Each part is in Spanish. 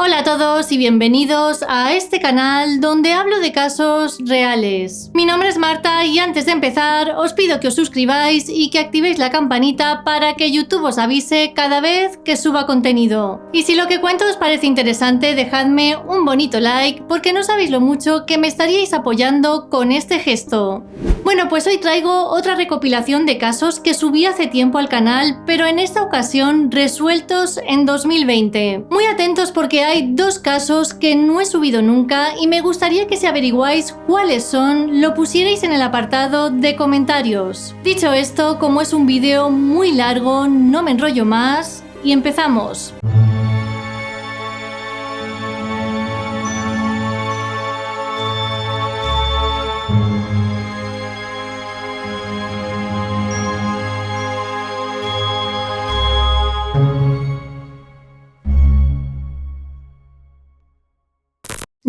Hola a todos y bienvenidos a este canal donde hablo de casos reales. Mi nombre es Marta y antes de empezar os pido que os suscribáis y que activéis la campanita para que YouTube os avise cada vez que suba contenido. Y si lo que cuento os parece interesante, dejadme un bonito like porque no sabéis lo mucho que me estaríais apoyando con este gesto. Bueno, pues hoy traigo otra recopilación de casos que subí hace tiempo al canal, pero en esta ocasión resueltos en 2020. Muy atentos porque hay dos casos que no he subido nunca y me gustaría que si averiguáis cuáles son, lo pusierais en el apartado de comentarios. Dicho esto, como es un vídeo muy largo, no me enrollo más y empezamos.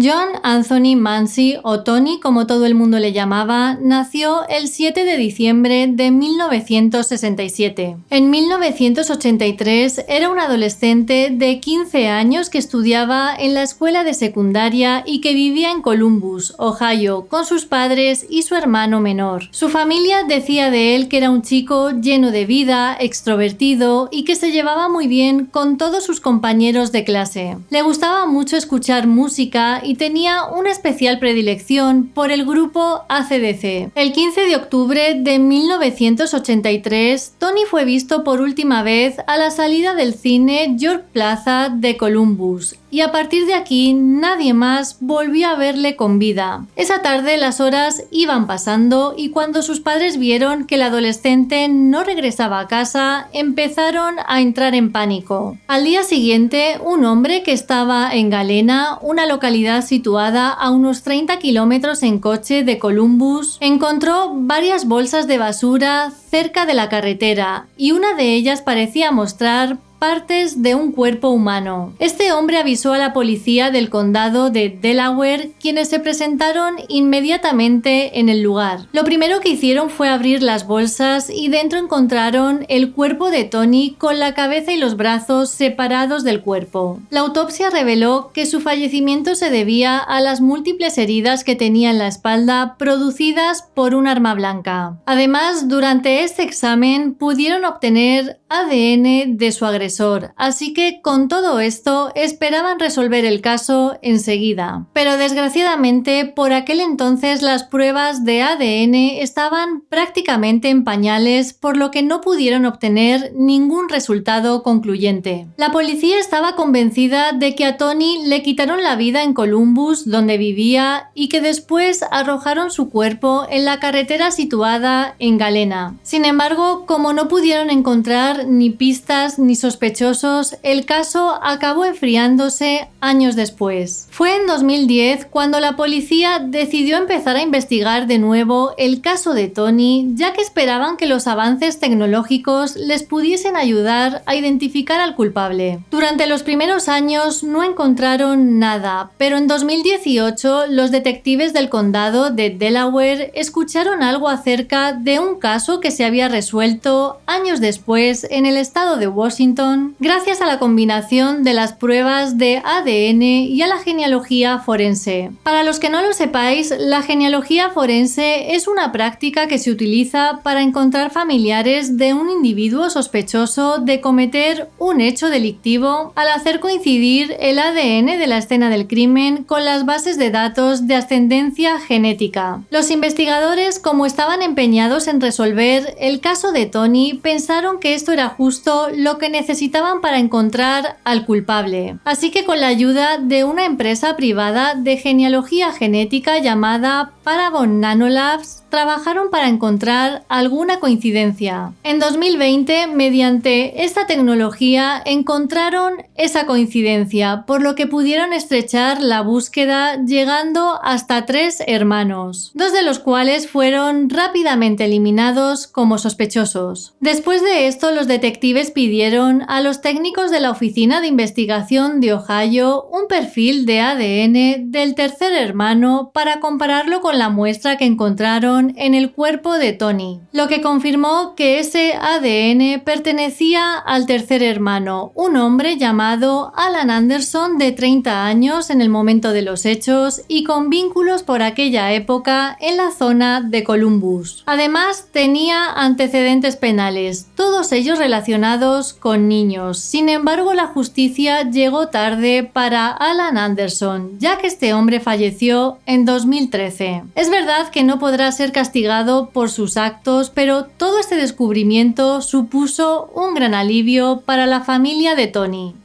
John Anthony Manzi, o Tony como todo el mundo le llamaba, nació el 7 de diciembre de 1967. En 1983 era un adolescente de 15 años que estudiaba en la escuela de secundaria y que vivía en Columbus, Ohio, con sus padres y su hermano menor. Su familia decía de él que era un chico lleno de vida, extrovertido y que se llevaba muy bien con todos sus compañeros de clase. Le gustaba mucho escuchar música y tenía una especial predilección por el grupo AC/DC. El 15 de octubre de 1983, Tony fue visto por última vez a la salida del cine York Plaza de Columbus, y a partir de aquí nadie más volvió a verle con vida. Esa tarde las horas iban pasando y cuando sus padres vieron que el adolescente no regresaba a casa, empezaron a entrar en pánico. Al día siguiente, un hombre que estaba en Galena, una localidad situada a unos 30 kilómetros en coche de Columbus, encontró varias bolsas de basura cerca de la carretera y una de ellas parecía mostrar partes de un cuerpo humano. Este hombre avisó a la policía del condado de Delaware, quienes se presentaron inmediatamente en el lugar. Lo primero que hicieron fue abrir las bolsas y dentro encontraron el cuerpo de Tony con la cabeza y los brazos separados del cuerpo. La autopsia reveló que su fallecimiento se debía a las múltiples heridas que tenía en la espalda producidas por un arma blanca. Además, durante este examen pudieron obtener ADN de su agresor, así que con todo esto esperaban resolver el caso enseguida. Pero desgraciadamente por aquel entonces las pruebas de ADN estaban prácticamente en pañales, por lo que no pudieron obtener ningún resultado concluyente. La policía estaba convencida de que a Tony le quitaron la vida en Columbus, donde vivía, y que después arrojaron su cuerpo en la carretera situada en Galena. Sin embargo, como no pudieron encontrar ni pistas ni sospechosos, el caso acabó enfriándose años después. Fue en 2010 cuando la policía decidió empezar a investigar de nuevo el caso de Tony, ya que esperaban que los avances tecnológicos les pudiesen ayudar a identificar al culpable. Durante los primeros años no encontraron nada, pero en 2018 los detectives del condado de Delaware escucharon algo acerca de un caso que se había resuelto años después en el estado de Washington, gracias a la combinación de las pruebas de ADN y a la genealogía forense. Para los que no lo sepáis, la genealogía forense es una práctica que se utiliza para encontrar familiares de un individuo sospechoso de cometer un hecho delictivo al hacer coincidir el ADN de la escena del crimen con las bases de datos de ascendencia genética. Los investigadores, como estaban empeñados en resolver el caso de Tony, pensaron que esto era justo lo que necesitaban para encontrar al culpable. Así que con la ayuda de una empresa privada de genealogía genética llamada Parabon Nanolabs, trabajaron para encontrar alguna coincidencia. En 2020, mediante esta tecnología, encontraron esa coincidencia, por lo que pudieron estrechar la búsqueda llegando hasta 3 hermanos, 2 de los cuales fueron rápidamente eliminados como sospechosos. Después de esto, los detectives pidieron a los técnicos de la Oficina de Investigación de Ohio un perfil de ADN del tercer hermano para compararlo con la muestra que encontraron encontraron en el cuerpo de Tony, lo que confirmó que ese ADN pertenecía al tercer hermano, un hombre llamado Alan Anderson de 30 años en el momento de los hechos y con vínculos por aquella época en la zona de Columbus. Además, tenía antecedentes penales, todos ellos relacionados con niños. Sin embargo, la justicia llegó tarde para Alan Anderson, ya que este hombre falleció en 2013. Es verdad que no podrá ser castigado por sus actos, pero todo este descubrimiento supuso un gran alivio para la familia de Tony.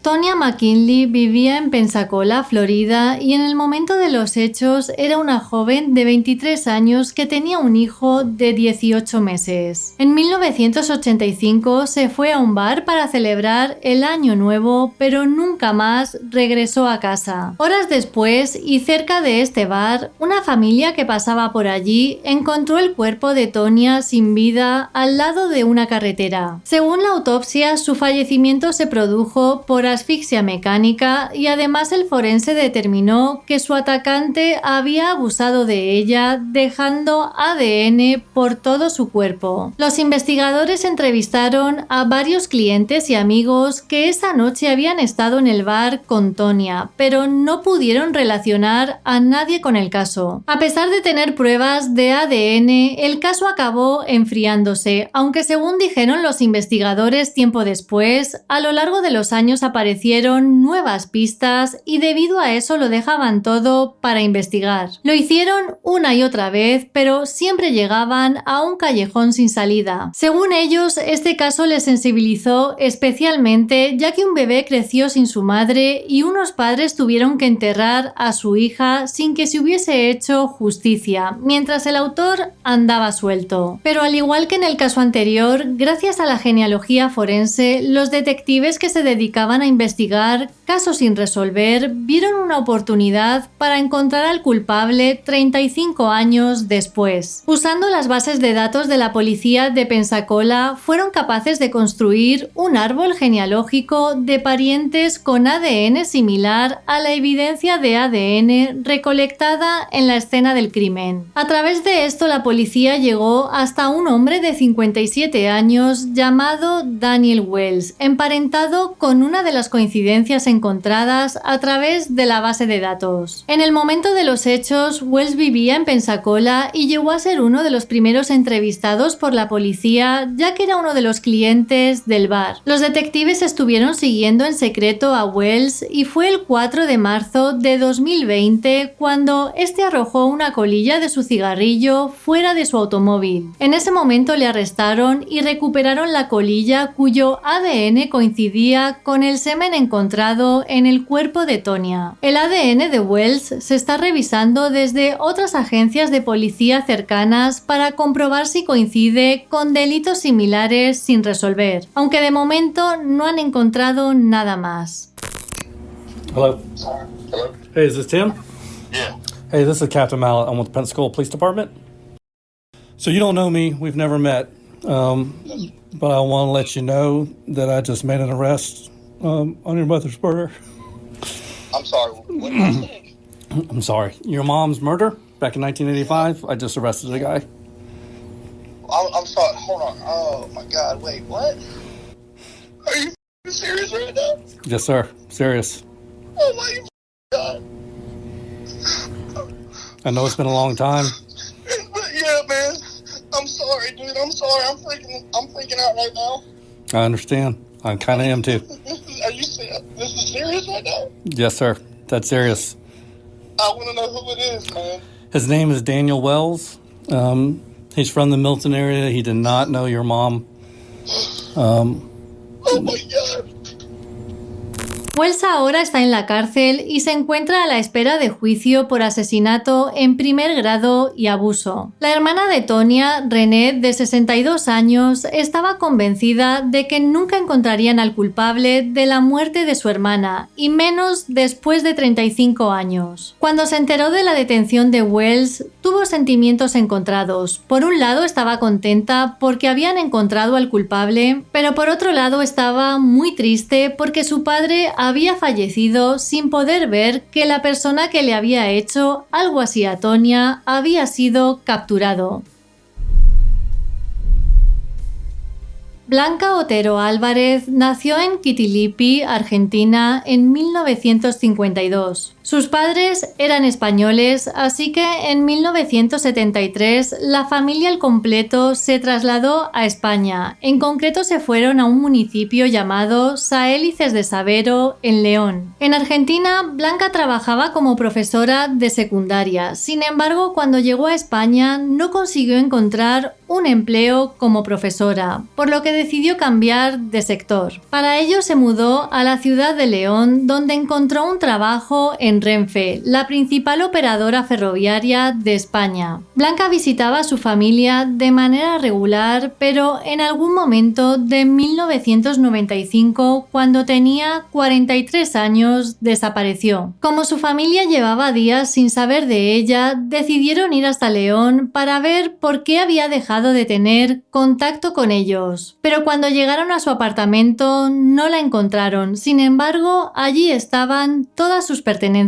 Tonya McKinley vivía en Pensacola, Florida, y en el momento de los hechos era una joven de 23 años que tenía un hijo de 18 meses. En 1985 se fue a un bar para celebrar el Año Nuevo, pero nunca más regresó a casa. Horas después, y cerca de este bar, una familia que pasaba por allí encontró el cuerpo de Tonya sin vida al lado de una carretera. Según la autopsia, su fallecimiento se produjo por asfixia mecánica y además el forense determinó que su atacante había abusado de ella dejando ADN por todo su cuerpo. Los investigadores entrevistaron a varios clientes y amigos que esa noche habían estado en el bar con Tonya, pero no pudieron relacionar a nadie con el caso. A pesar de tener pruebas de ADN, el caso acabó enfriándose, aunque según dijeron los investigadores tiempo después, a lo largo de los años aparecieron nuevas pistas y debido a eso lo dejaban todo para investigar. Lo hicieron una y otra vez, pero siempre llegaban a un callejón sin salida. Según ellos, este caso les sensibilizó especialmente ya que un bebé creció sin su madre y unos padres tuvieron que enterrar a su hija sin que se hubiese hecho justicia, mientras el autor andaba suelto. Pero al igual que en el caso anterior, gracias a la genealogía forense, los detectives que se dedicaban a investigar casos sin resolver vieron una oportunidad para encontrar al culpable 35 años después. Usando las bases de datos de la policía de Pensacola, fueron capaces de construir un árbol genealógico de parientes con ADN similar a la evidencia de ADN recolectada en la escena del crimen. A través de esto, la policía llegó hasta un hombre de 57 años llamado Daniel Wells, emparentado con una de las coincidencias encontradas a través de la base de datos. En el momento de los hechos, Wells vivía en Pensacola y llegó a ser uno de los primeros entrevistados por la policía, ya que era uno de los clientes del bar. Los detectives estuvieron siguiendo en secreto a Wells y fue el 4 de marzo de 2020 cuando este arrojó una colilla de su cigarrillo fuera de su automóvil. En ese momento le arrestaron y recuperaron la colilla cuyo ADN coincidía con el semen encontrado en el cuerpo de Tonya. El ADN de Wells se está revisando desde otras agencias de policía cercanas para comprobar si coincide con delitos similares sin resolver, aunque de momento no han encontrado nada más. Hello. Hello? Hey, is this Tim? Yeah. Hey, this is Captain Mallet. I'm with the Pensacola Police Department. So you don't know me. We've never met. But I want to let you know that I just made an arrest on your mother's murder. I'm sorry. What did you say? I'm sorry. Your mom's murder back in 1985. I just arrested a guy. I'm sorry. Hold on. Oh, my God. Wait, what? Are you serious right now? Yes, sir. Serious. Oh, my God. I know it's been a long time. Yeah, man. I'm sorry, dude. I'm sorry. I'm freaking out right now. I understand. I kind of am too. Are you serious? This is serious right now? Yes, sir. That's serious. I want to know who it is, man. His name is Daniel Wells. He's from the Milton area. He did not know your mom. Oh, my God. Wells ahora está en la cárcel y se encuentra a la espera de juicio por asesinato en primer grado y abuso. La hermana de Tonya, Renee, de 62 años, estaba convencida de que nunca encontrarían al culpable de la muerte de su hermana, y menos después de 35 años. Cuando se enteró de la detención de Wells, tuvo sentimientos encontrados. Por un lado estaba contenta porque habían encontrado al culpable, pero por otro lado estaba muy triste porque su padre había fallecido sin poder ver que la persona que le había hecho algo así a Tonya había sido capturado. Blanca Otero Álvarez nació en Quitilipi, Argentina, en 1952. Sus padres eran españoles, así que en 1973 la familia al completo se trasladó a España. En concreto se fueron a un municipio llamado Saélices de Sabero, en León. En Argentina, Blanca trabajaba como profesora de secundaria. Sin embargo, cuando llegó a España no consiguió encontrar un empleo como profesora, por lo que decidió cambiar de sector. Para ello se mudó a la ciudad de León, donde encontró un trabajo en Renfe, la principal operadora ferroviaria de España. Blanca visitaba a su familia de manera regular, pero en algún momento de 1995, cuando tenía 43 años, desapareció. Como su familia llevaba días sin saber de ella, decidieron ir hasta León para ver por qué había dejado de tener contacto con ellos. Pero cuando llegaron a su apartamento no la encontraron. Sin embargo, allí estaban todas sus pertenencias.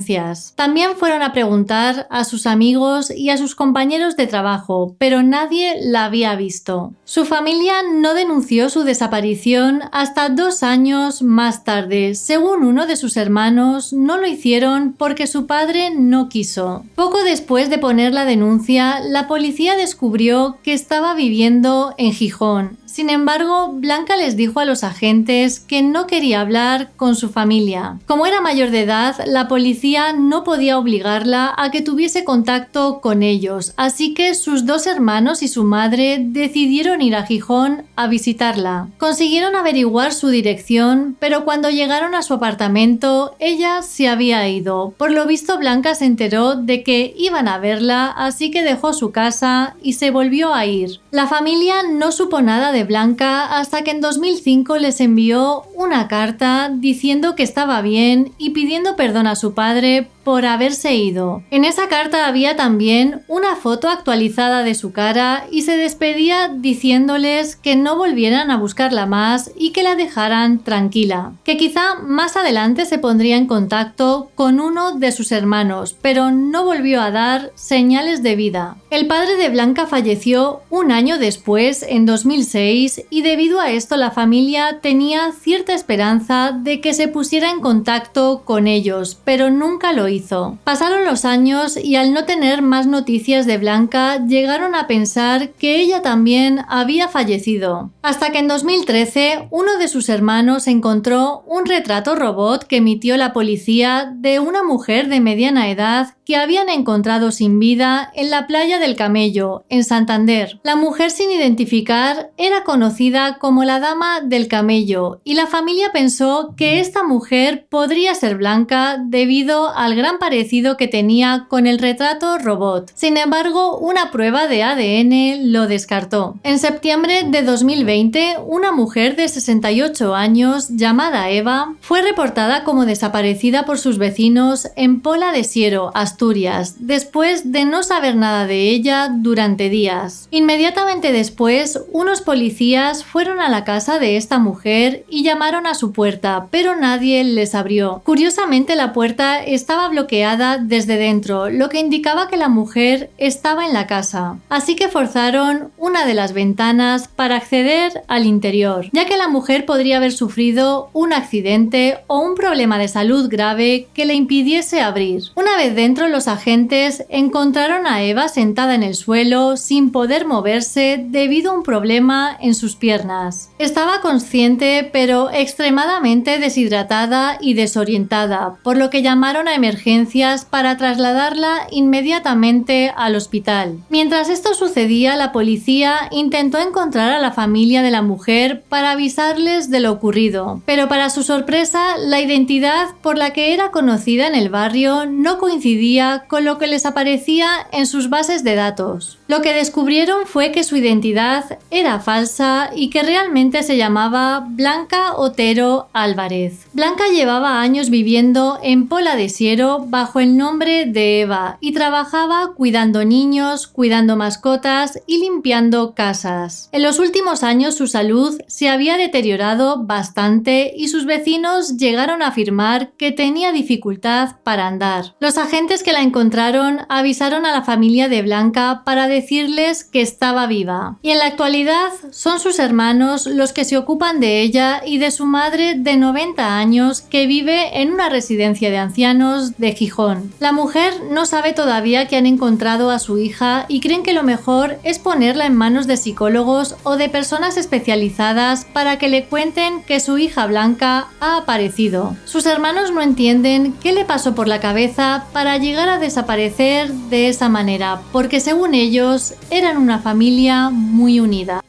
También fueron a preguntar a sus amigos y a sus compañeros de trabajo, pero nadie la había visto. Su familia no denunció su desaparición hasta 2 años más tarde. Según uno de sus hermanos, no lo hicieron porque su padre no quiso. Poco después de poner la denuncia, la policía descubrió que estaba viviendo en Gijón. Sin embargo, Blanca les dijo a los agentes que no quería hablar con su familia. Como era mayor de edad, la policía no podía obligarla a que tuviese contacto con ellos, así que sus 2 hermanos y su madre decidieron ir a Gijón a visitarla. Consiguieron averiguar su dirección, pero cuando llegaron a su apartamento, ella se había ido. Por lo visto, Blanca se enteró de que iban a verla, así que dejó su casa y se volvió a ir. La familia no supo nada de Blanca hasta que en 2005 les envió una carta diciendo que estaba bien y pidiendo perdón a su padre por haberse ido. En esa carta había también una foto actualizada de su cara y se despedía diciéndoles que no volvieran a buscarla más y que la dejaran tranquila, que quizá más adelante se pondría en contacto con uno de sus hermanos, pero no volvió a dar señales de vida. El padre de Blanca falleció un año después, en 2006, y debido a esto la familia tenía cierta esperanza de que se pusiera en contacto con ellos, pero nunca lo hizo. Pasaron los años y al no tener más noticias de Blanca, llegaron a pensar que ella también había fallecido. Hasta que en 2013, uno de sus hermanos encontró un retrato robot que emitió la policía de una mujer de mediana edad que habían encontrado sin vida en la playa del Camello, en Santander. La mujer sin identificar era conocida como la Dama del Camello y la familia pensó que esta mujer podría ser Blanca debido al gran parecido que tenía con el retrato robot. Sin embargo, una prueba de ADN lo descartó. En septiembre de 2020, una mujer de 68 años llamada Eva fue reportada como desaparecida por sus vecinos en Pola de Siero, Asturias, después de no saber nada de ella durante días. Inmediatamente después, unos policías fueron a la casa de esta mujer y llamaron a su puerta, pero nadie les abrió. Curiosamente, la puerta estaba bloqueada desde dentro, lo que indicaba que la mujer estaba en la casa. Así que forzaron una de las ventanas para acceder al interior, ya que la mujer podría haber sufrido un accidente o un problema de salud grave que le impidiese abrir. Una vez dentro, los agentes encontraron a Eva sentada en el suelo sin poder moverse debido a un problema en sus piernas. Estaba consciente, pero extremadamente deshidratada y desorientada, por lo que llamaron a emergencias para trasladarla inmediatamente al hospital. Mientras esto sucedía, la policía intentó encontrar a la familia de la mujer para avisarles de lo ocurrido, pero para su sorpresa, la identidad por la que era conocida en el barrio no coincidía con lo que les aparecía en sus bases de datos. Lo que descubrieron fue que su identidad era falsa y que realmente se llamaba Blanca Otero Álvarez. Blanca llevaba años viviendo en Pola de Siero bajo el nombre de Eva y trabajaba cuidando niños, cuidando mascotas y limpiando casas. En los últimos años su salud se había deteriorado bastante y sus vecinos llegaron a afirmar que tenía dificultad para andar. Los agentes que la encontraron avisaron a la familia de Blanca para decirles que estaba viva. Y en la actualidad son sus hermanos los que se ocupan de ella y de su madre de 90 años que vive en una residencia de ancianos de Gijón. La mujer no sabe todavía que han encontrado a su hija y creen que lo mejor es ponerla en manos de psicólogos o de personas especializadas para que le cuenten que su hija Blanca ha aparecido. Sus hermanos no entienden qué le pasó por la cabeza para llegar a desaparecer de esa manera, porque según ellos eran una familia muy unida.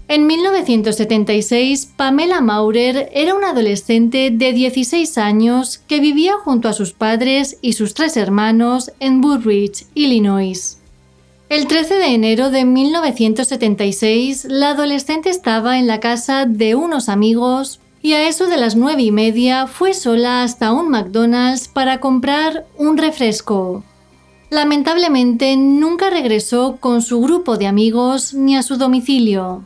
En 1976, Pamela Maurer era una adolescente de 16 años que vivía junto a sus padres y sus 3 hermanos en Woodbridge, Illinois. El 13 de enero de 1976, la adolescente estaba en la casa de unos amigos y a eso de las 9:30 fue sola hasta un McDonald's para comprar un refresco. Lamentablemente, nunca regresó con su grupo de amigos ni a su domicilio.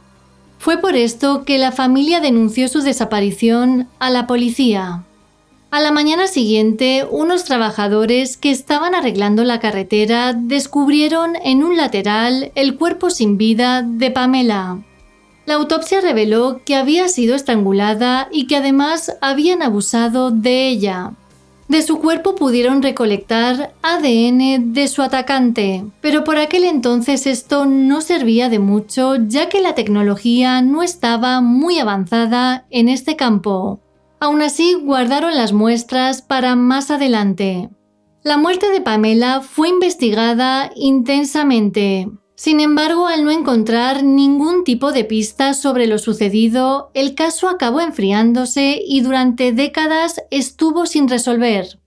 Fue por esto que la familia denunció su desaparición a la policía. A la mañana siguiente, unos trabajadores que estaban arreglando la carretera descubrieron en un lateral el cuerpo sin vida de Pamela. La autopsia reveló que había sido estrangulada y que además habían abusado de ella. De su cuerpo pudieron recolectar ADN de su atacante, pero por aquel entonces esto no servía de mucho, ya que la tecnología no estaba muy avanzada en este campo. Aún así, guardaron las muestras para más adelante. La muerte de Pamela fue investigada intensamente. Sin embargo, al no encontrar ningún tipo de pista sobre lo sucedido, el caso acabó enfriándose y durante décadas estuvo sin resolver.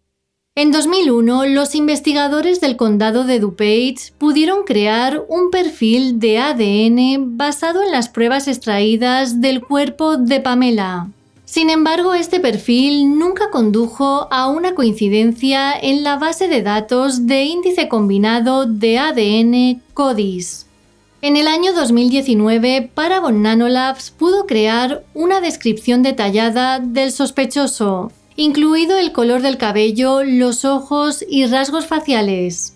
En 2001, los investigadores del condado de DuPage pudieron crear un perfil de ADN basado en las pruebas extraídas del cuerpo de Pamela. Sin embargo, este perfil nunca condujo a una coincidencia en la base de datos de índice combinado de ADN CODIS. En el año 2019, Paragon Nanolabs pudo crear una descripción detallada del sospechoso, incluido el color del cabello, los ojos y rasgos faciales.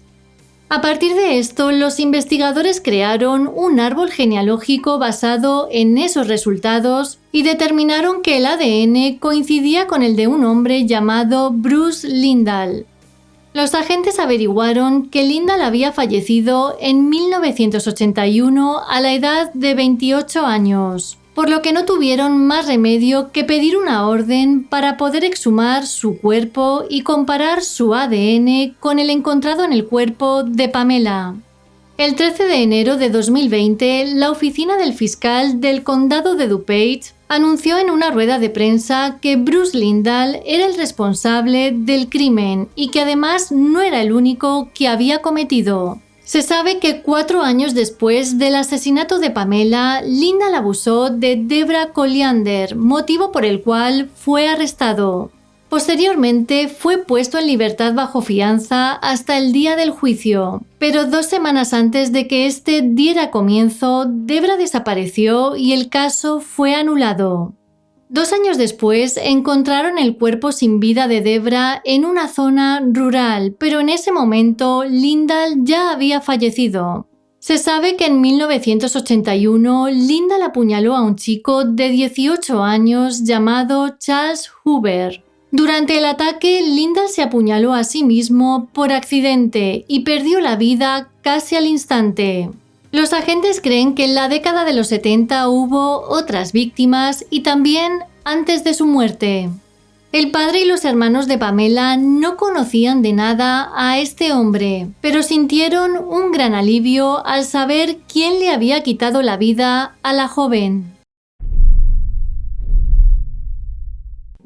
A partir de esto, los investigadores crearon un árbol genealógico basado en esos resultados y determinaron que el ADN coincidía con el de un hombre llamado Bruce Lindahl. Los agentes averiguaron que Lindahl había fallecido en 1981 a la edad de 28 años, por lo que no tuvieron más remedio que pedir una orden para poder exhumar su cuerpo y comparar su ADN con el encontrado en el cuerpo de Pamela. El 13 de enero de 2020, la oficina del fiscal del condado de DuPage anunció en una rueda de prensa que Bruce Lindahl era el responsable del crimen y que además no era el único que había cometido. Se sabe que 4 años después del asesinato de Pamela, Lindahl abusó de Debra Colliander, motivo por el cual fue arrestado. Posteriormente fue puesto en libertad bajo fianza hasta el día del juicio, pero 2 semanas antes de que este diera comienzo, Debra desapareció y el caso fue anulado. 2 años después encontraron el cuerpo sin vida de Debra en una zona rural, pero en ese momento Lindahl ya había fallecido. Se sabe que en 1981 Lindahl apuñaló a un chico de 18 años llamado Charles Hoover. Durante el ataque, Lindahl se apuñaló a sí mismo por accidente y perdió la vida casi al instante. Los agentes creen que en la década de los 70 hubo otras víctimas y también antes de su muerte. El padre y los hermanos de Pamela no conocían de nada a este hombre, pero sintieron un gran alivio al saber quién le había quitado la vida a la joven.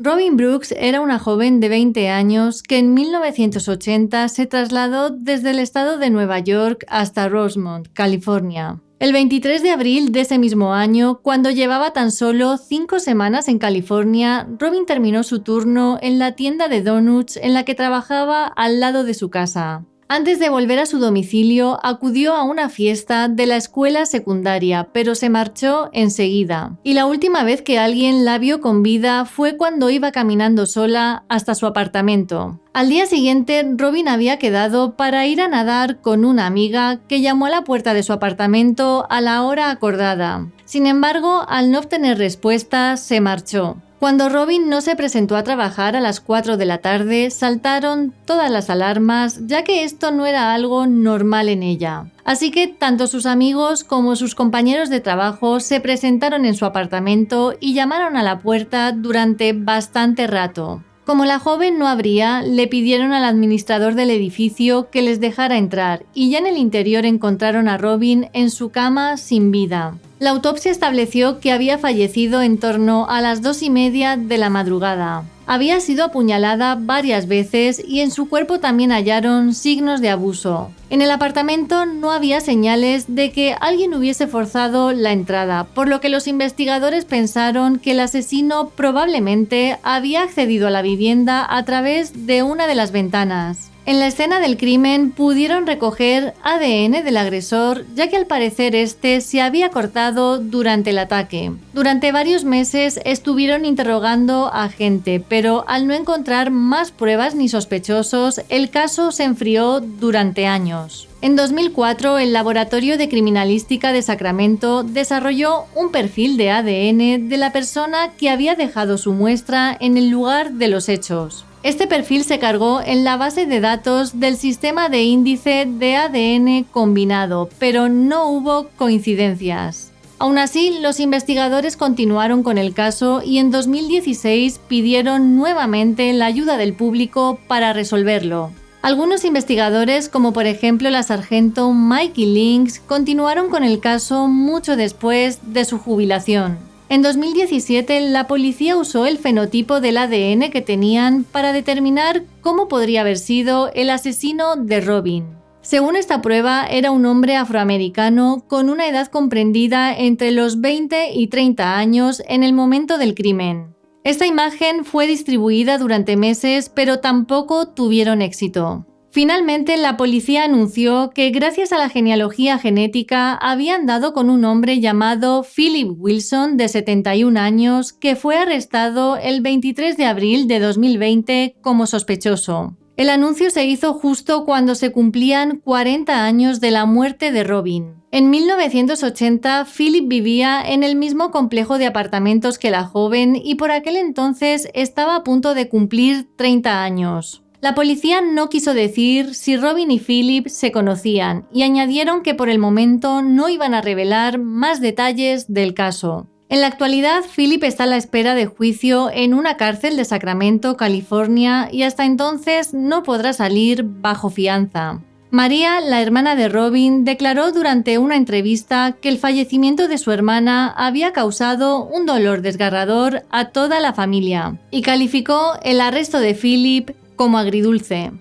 Robin Brooks era una joven de 20 años que en 1980 se trasladó desde el estado de Nueva York hasta Rosemont, California. El 23 de abril de ese mismo año, cuando llevaba tan solo 5 semanas en California, Robin terminó su turno en la tienda de donuts en la que trabajaba al lado de su casa. Antes de volver a su domicilio, acudió a una fiesta de la escuela secundaria, pero se marchó enseguida. Y la última vez que alguien la vio con vida fue cuando iba caminando sola hasta su apartamento. Al día siguiente, Robin había quedado para ir a nadar con una amiga que llamó a la puerta de su apartamento a la hora acordada. Sin embargo, al no obtener respuesta, se marchó. Cuando Robin no se presentó a trabajar a las 4 de la tarde, saltaron todas las alarmas, ya que esto no era algo normal en ella. Así que tanto sus amigos como sus compañeros de trabajo se presentaron en su apartamento y llamaron a la puerta durante bastante rato. Como la joven no abría, le pidieron al administrador del edificio que les dejara entrar y ya en el interior encontraron a Robin en su cama sin vida. La autopsia estableció que había fallecido en torno a las 2:30 de la madrugada. Había sido apuñalada varias veces y en su cuerpo también hallaron signos de abuso. En el apartamento no había señales de que alguien hubiese forzado la entrada, por lo que los investigadores pensaron que el asesino probablemente había accedido a la vivienda a través de una de las ventanas. En la escena del crimen pudieron recoger ADN del agresor, ya que al parecer este se había cortado durante el ataque. Durante varios meses estuvieron interrogando a gente, pero al no encontrar más pruebas ni sospechosos, el caso se enfrió durante años. En 2004, el Laboratorio de Criminalística de Sacramento desarrolló un perfil de ADN de la persona que había dejado su muestra en el lugar de los hechos. Este perfil se cargó en la base de datos del sistema de índice de ADN combinado, pero no hubo coincidencias. Aún así, los investigadores continuaron con el caso y en 2016 pidieron nuevamente la ayuda del público para resolverlo. Algunos investigadores, como por ejemplo la sargento Mikey Lynx, continuaron con el caso mucho después de su jubilación. En 2017, la policía usó el fenotipo del ADN que tenían para determinar cómo podría haber sido el asesino de Robin. Según esta prueba, era un hombre afroamericano con una edad comprendida entre los 20 y 30 años en el momento del crimen. Esta imagen fue distribuida durante meses, pero tampoco tuvieron éxito. Finalmente, la policía anunció que gracias a la genealogía genética habían dado con un hombre llamado Philip Wilson, de 71 años, que fue arrestado el 23 de abril de 2020 como sospechoso. El anuncio se hizo justo cuando se cumplían 40 años de la muerte de Robin. En 1980, Philip vivía en el mismo complejo de apartamentos que la joven y por aquel entonces estaba a punto de cumplir 30 años. La policía no quiso decir si Robin y Philip se conocían y añadieron que por el momento no iban a revelar más detalles del caso. En la actualidad, Philip está a la espera de juicio en una cárcel de Sacramento, California, y hasta entonces no podrá salir bajo fianza. María, la hermana de Robin, declaró durante una entrevista que el fallecimiento de su hermana había causado un dolor desgarrador a toda la familia y calificó el arresto de Philip como agridulce.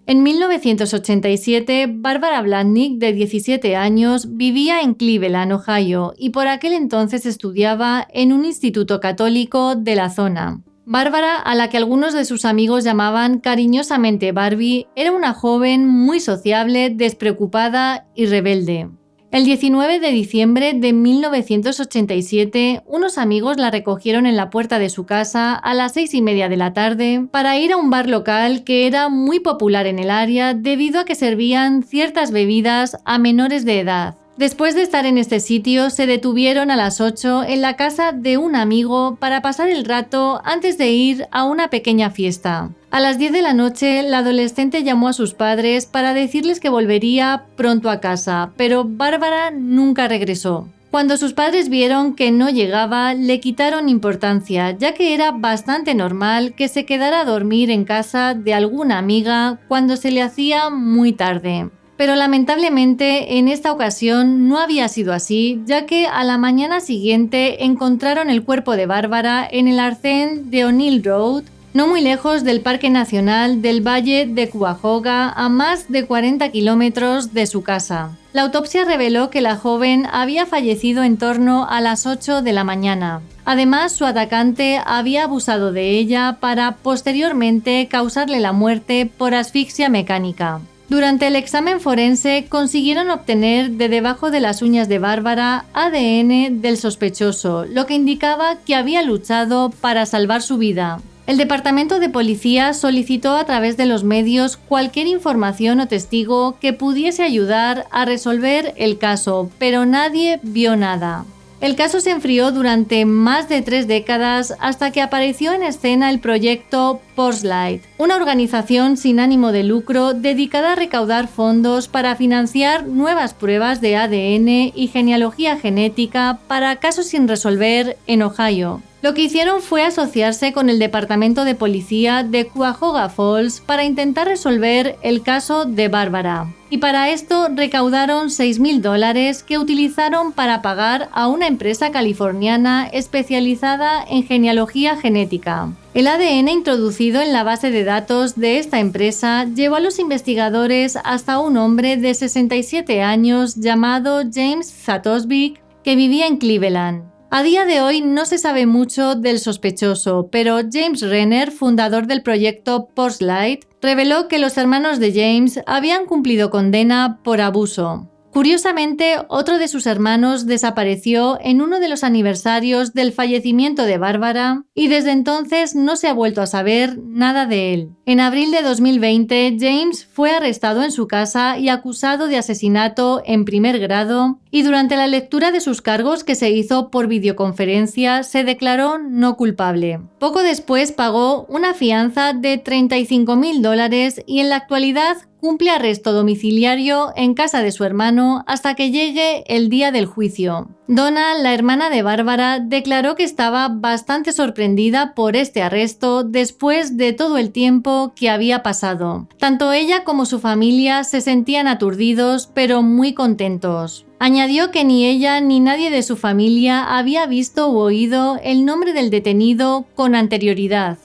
En 1987, Barbara Blatnick, de 17 años, vivía en Cleveland, Ohio, y por aquel entonces estudiaba en un instituto católico de la zona. Bárbara, a la que algunos de sus amigos llamaban cariñosamente Barbie, era una joven muy sociable, despreocupada y rebelde. El 19 de diciembre de 1987, unos amigos la recogieron en la puerta de su casa a las 6:30 de la tarde para ir a un bar local que era muy popular en el área debido a que servían ciertas bebidas a menores de edad. Después de estar en este sitio, se detuvieron a las 8 en la casa de un amigo para pasar el rato antes de ir a una pequeña fiesta. A las 10 de la noche, la adolescente llamó a sus padres para decirles que volvería pronto a casa, pero Bárbara nunca regresó. Cuando sus padres vieron que no llegaba, le quitaron importancia, ya que era bastante normal que se quedara a dormir en casa de alguna amiga cuando se le hacía muy tarde. pero lamentablemente en esta ocasión no había sido así, ya que a la mañana siguiente encontraron el cuerpo de Bárbara en el arcén de O'Neill Road, no muy lejos del Parque Nacional del Valle de Cuyahoga, a más de 40 kilómetros de su casa. La autopsia reveló que la joven había fallecido en torno a las 8 de la mañana. Además, su atacante había abusado de ella para posteriormente causarle la muerte por asfixia mecánica. Durante el examen forense consiguieron obtener de debajo de las uñas de Bárbara ADN del sospechoso, lo que indicaba que había luchado para salvar su vida. El Departamento de Policía solicitó a través de los medios cualquier información o testigo que pudiese ayudar a resolver el caso, pero nadie vio nada. El caso se enfrió durante más de 3 décadas hasta que apareció en escena el proyecto Porchlight, una organización sin ánimo de lucro dedicada a recaudar fondos para financiar nuevas pruebas de ADN y genealogía genética para casos sin resolver en Ohio. Lo que hicieron fue asociarse con el Departamento de Policía de Cuyahoga Falls para intentar resolver el caso de Bárbara. Y para esto recaudaron $6,000 que utilizaron para pagar a una empresa californiana especializada en genealogía genética. El ADN introducido en la base de datos de esta empresa llevó a los investigadores hasta un hombre de 67 años llamado James Zatosvik, que vivía en Cleveland. A día de hoy no se sabe mucho del sospechoso, pero James Renner, fundador del proyecto Porchlight, reveló que los hermanos de James habían cumplido condena por abuso. Curiosamente, otro de sus hermanos desapareció en uno de los aniversarios del fallecimiento de Bárbara y desde entonces no se ha vuelto a saber nada de él. En abril de 2020, James fue arrestado en su casa y acusado de asesinato en primer grado, y durante la lectura de sus cargos que se hizo por videoconferencia se declaró no culpable. Poco después pagó una fianza de $35,000 y en la actualidad cumple arresto domiciliario en casa de su hermano hasta que llegue el día del juicio. Donna, la hermana de Bárbara, declaró que estaba bastante sorprendida por este arresto después de todo el tiempo que había pasado. Tanto ella como su familia se sentían aturdidos pero muy contentos. Añadió que ni ella ni nadie de su familia había visto u oído el nombre del detenido con anterioridad.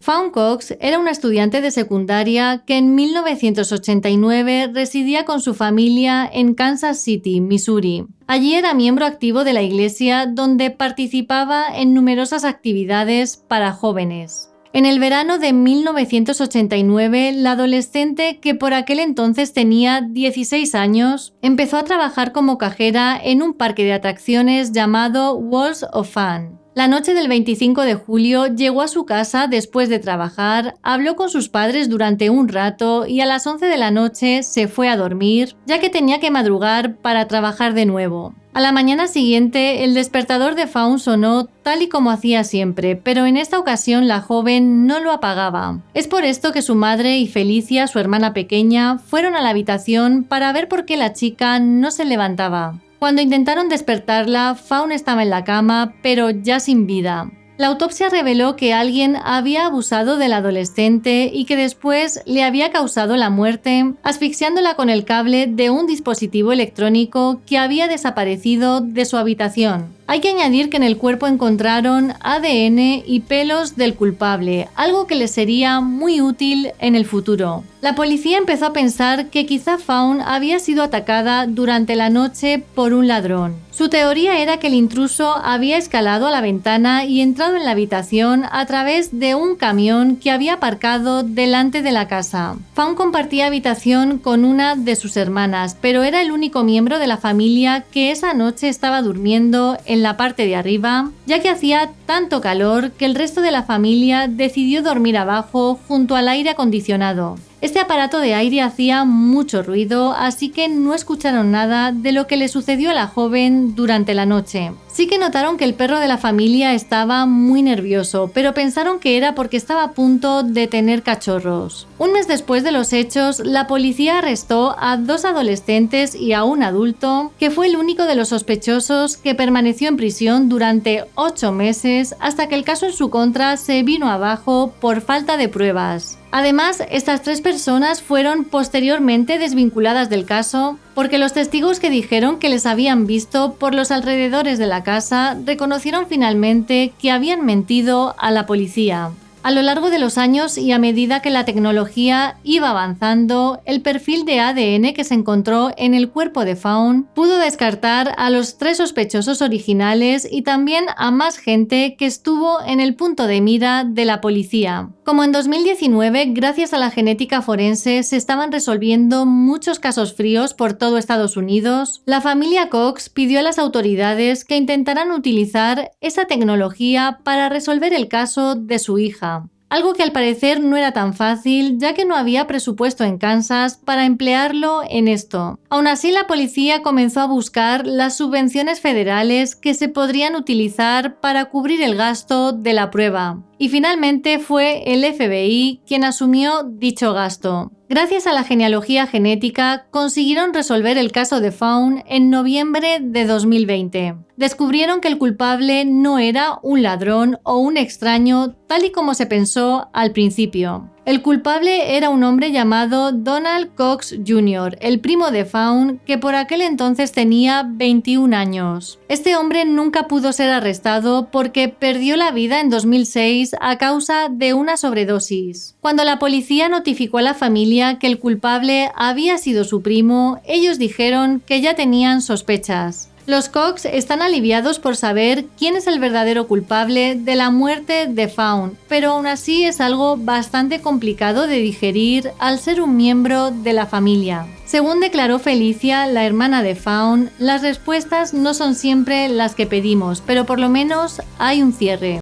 Fawn Cox era una estudiante de secundaria que en 1989 residía con su familia en Kansas City, Missouri. Allí era miembro activo de la iglesia, donde participaba en numerosas actividades para jóvenes. En el verano de 1989, la adolescente, que por aquel entonces tenía 16 años, empezó a trabajar como cajera en un parque de atracciones llamado Walls of Fun. La noche del 25 de julio llegó a su casa después de trabajar, habló con sus padres durante un rato y a las 11 de la noche se fue a dormir, ya que tenía que madrugar para trabajar de nuevo. A la mañana siguiente, el despertador de Fawn sonó tal y como hacía siempre, pero en esta ocasión la joven no lo apagaba. Es por esto que su madre y Felicia, su hermana pequeña, fueron a la habitación para ver por qué la chica no se levantaba. Cuando intentaron despertarla, Fawn estaba en la cama, pero ya sin vida. La autopsia reveló que alguien había abusado del adolescente y que después le había causado la muerte, asfixiándola con el cable de un dispositivo electrónico que había desaparecido de su habitación. Hay que añadir que en el cuerpo encontraron ADN y pelos del culpable, algo que les sería muy útil en el futuro. La policía empezó a pensar que quizá Fawn había sido atacada durante la noche por un ladrón. Su teoría era que el intruso había escalado a la ventana y entrado en la habitación a través de un camión que había aparcado delante de la casa. Fawn compartía habitación con una de sus hermanas, pero era el único miembro de la familia que esa noche estaba durmiendo en la parte de arriba, ya que hacía tanto calor que el resto de la familia decidió dormir abajo junto al aire acondicionado. Este aparato de aire hacía mucho ruido, así que no escucharon nada de lo que le sucedió a la joven durante la noche. Sí que notaron que el perro de la familia estaba muy nervioso, pero pensaron que era porque estaba a punto de tener cachorros. Un mes después de los hechos, la policía arrestó a 2 adolescentes y a un adulto, que fue el único de los sospechosos que permaneció en prisión durante 8 meses hasta que el caso en su contra se vino abajo por falta de pruebas. Además, estas 3 personas fueron posteriormente desvinculadas del caso porque los testigos que dijeron que les habían visto por los alrededores de la casa reconocieron finalmente que habían mentido a la policía. A lo largo de los años y a medida que la tecnología iba avanzando, el perfil de ADN que se encontró en el cuerpo de Fawn pudo descartar a los 3 sospechosos originales y también a más gente que estuvo en el punto de mira de la policía. Como en 2019, gracias a la genética forense, se estaban resolviendo muchos casos fríos por todo Estados Unidos, la familia Cox pidió a las autoridades que intentaran utilizar esa tecnología para resolver el caso de su hija. Algo que al parecer no era tan fácil, ya que no había presupuesto en Kansas para emplearlo en esto. Aún así, la policía comenzó a buscar las subvenciones federales que se podrían utilizar para cubrir el gasto de la prueba. Y finalmente fue el FBI quien asumió dicho gasto. Gracias a la genealogía genética, consiguieron resolver el caso de Fawn en noviembre de 2020. Descubrieron que el culpable no era un ladrón o un extraño, tal y como se pensó al principio. El culpable era un hombre llamado Donald Cox Jr., el primo de Fawn, que por aquel entonces tenía 21 años. Este hombre nunca pudo ser arrestado porque perdió la vida en 2006 a causa de una sobredosis. Cuando la policía notificó a la familia que el culpable había sido su primo, ellos dijeron que ya tenían sospechas. Los Cox están aliviados por saber quién es el verdadero culpable de la muerte de Fawn, pero aún así es algo bastante complicado de digerir al ser un miembro de la familia. Según declaró Felicia, la hermana de Fawn, las respuestas no son siempre las que pedimos, pero por lo menos hay un cierre.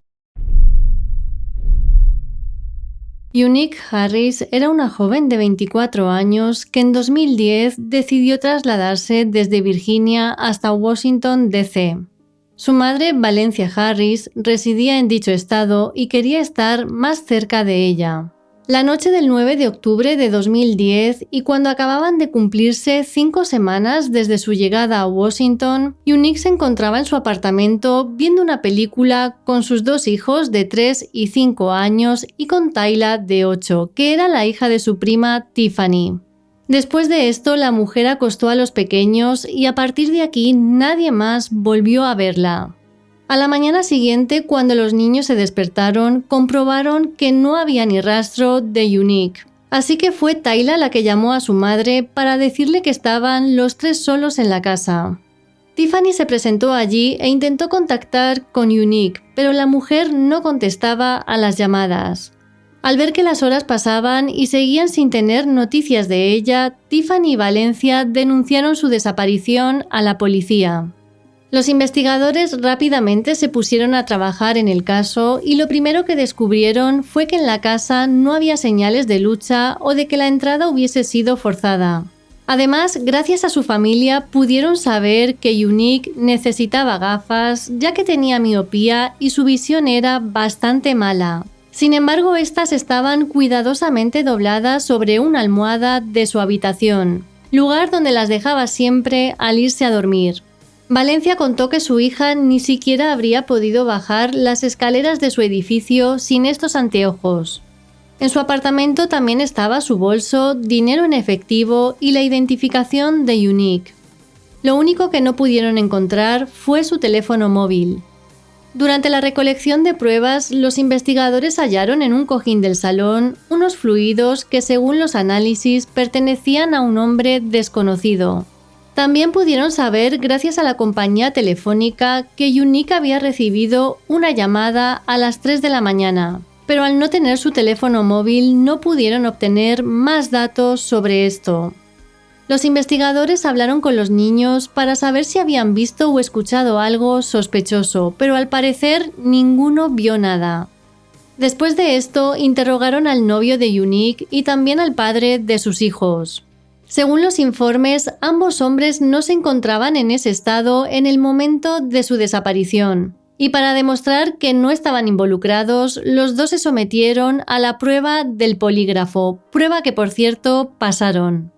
Unique Harris era una joven de 24 años que en 2010 decidió trasladarse desde Virginia hasta Washington, D.C. Su madre, Valencia Harris, residía en dicho estado y quería estar más cerca de ella. La noche del 9 de octubre de 2010 y cuando acababan de cumplirse 5 semanas desde su llegada a Washington, Unique se encontraba en su apartamento viendo una película con sus 2 hijos de 3 y 5 años y con Tyla de 8, que era la hija de su prima Tiffany. Después de esto, la mujer acostó a los pequeños y a partir de aquí nadie más volvió a verla. A la mañana siguiente, cuando los niños se despertaron, comprobaron que no había ni rastro de Unique. Así que fue Tyla la que llamó a su madre para decirle que estaban los 3 solos en la casa. Tiffany se presentó allí e intentó contactar con Unique, pero la mujer no contestaba a las llamadas. Al ver que las horas pasaban y seguían sin tener noticias de ella, Tiffany y Valencia denunciaron su desaparición a la policía. Los investigadores rápidamente se pusieron a trabajar en el caso y lo primero que descubrieron fue que en la casa no había señales de lucha o de que la entrada hubiese sido forzada. Además, gracias a su familia pudieron saber que Unique necesitaba gafas ya que tenía miopía y su visión era bastante mala. Sin embargo, estas estaban cuidadosamente dobladas sobre una almohada de su habitación, lugar donde las dejaba siempre al irse a dormir. Valencia contó que su hija ni siquiera habría podido bajar las escaleras de su edificio sin estos anteojos. En su apartamento también estaba su bolso, dinero en efectivo y la identificación de Unique. Lo único que no pudieron encontrar fue su teléfono móvil. Durante la recolección de pruebas, los investigadores hallaron en un cojín del salón unos fluidos que, según los análisis, pertenecían a un hombre desconocido. También pudieron saber, gracias a la compañía telefónica, que Unique había recibido una llamada a las 3 de la mañana, pero al no tener su teléfono móvil no pudieron obtener más datos sobre esto. Los investigadores hablaron con los niños para saber si habían visto o escuchado algo sospechoso, pero al parecer ninguno vio nada. Después de esto, interrogaron al novio de Unique y también al padre de sus hijos. Según los informes, ambos hombres no se encontraban en ese estado en el momento de su desaparición. Y para demostrar que no estaban involucrados, los dos se sometieron a la prueba del polígrafo, prueba que, por cierto, pasaron.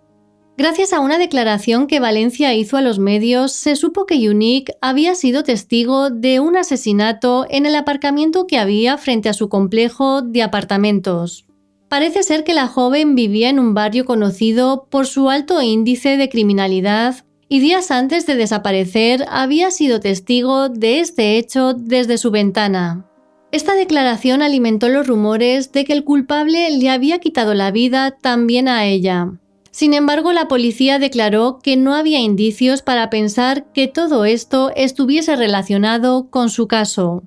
Gracias a una declaración que Valencia hizo a los medios, se supo que Unique había sido testigo de un asesinato en el aparcamiento que había frente a su complejo de apartamentos. Parece ser que la joven vivía en un barrio conocido por su alto índice de criminalidad y días antes de desaparecer había sido testigo de este hecho desde su ventana. Esta declaración alimentó los rumores de que el culpable le había quitado la vida también a ella. Sin embargo, la policía declaró que no había indicios para pensar que todo esto estuviese relacionado con su caso.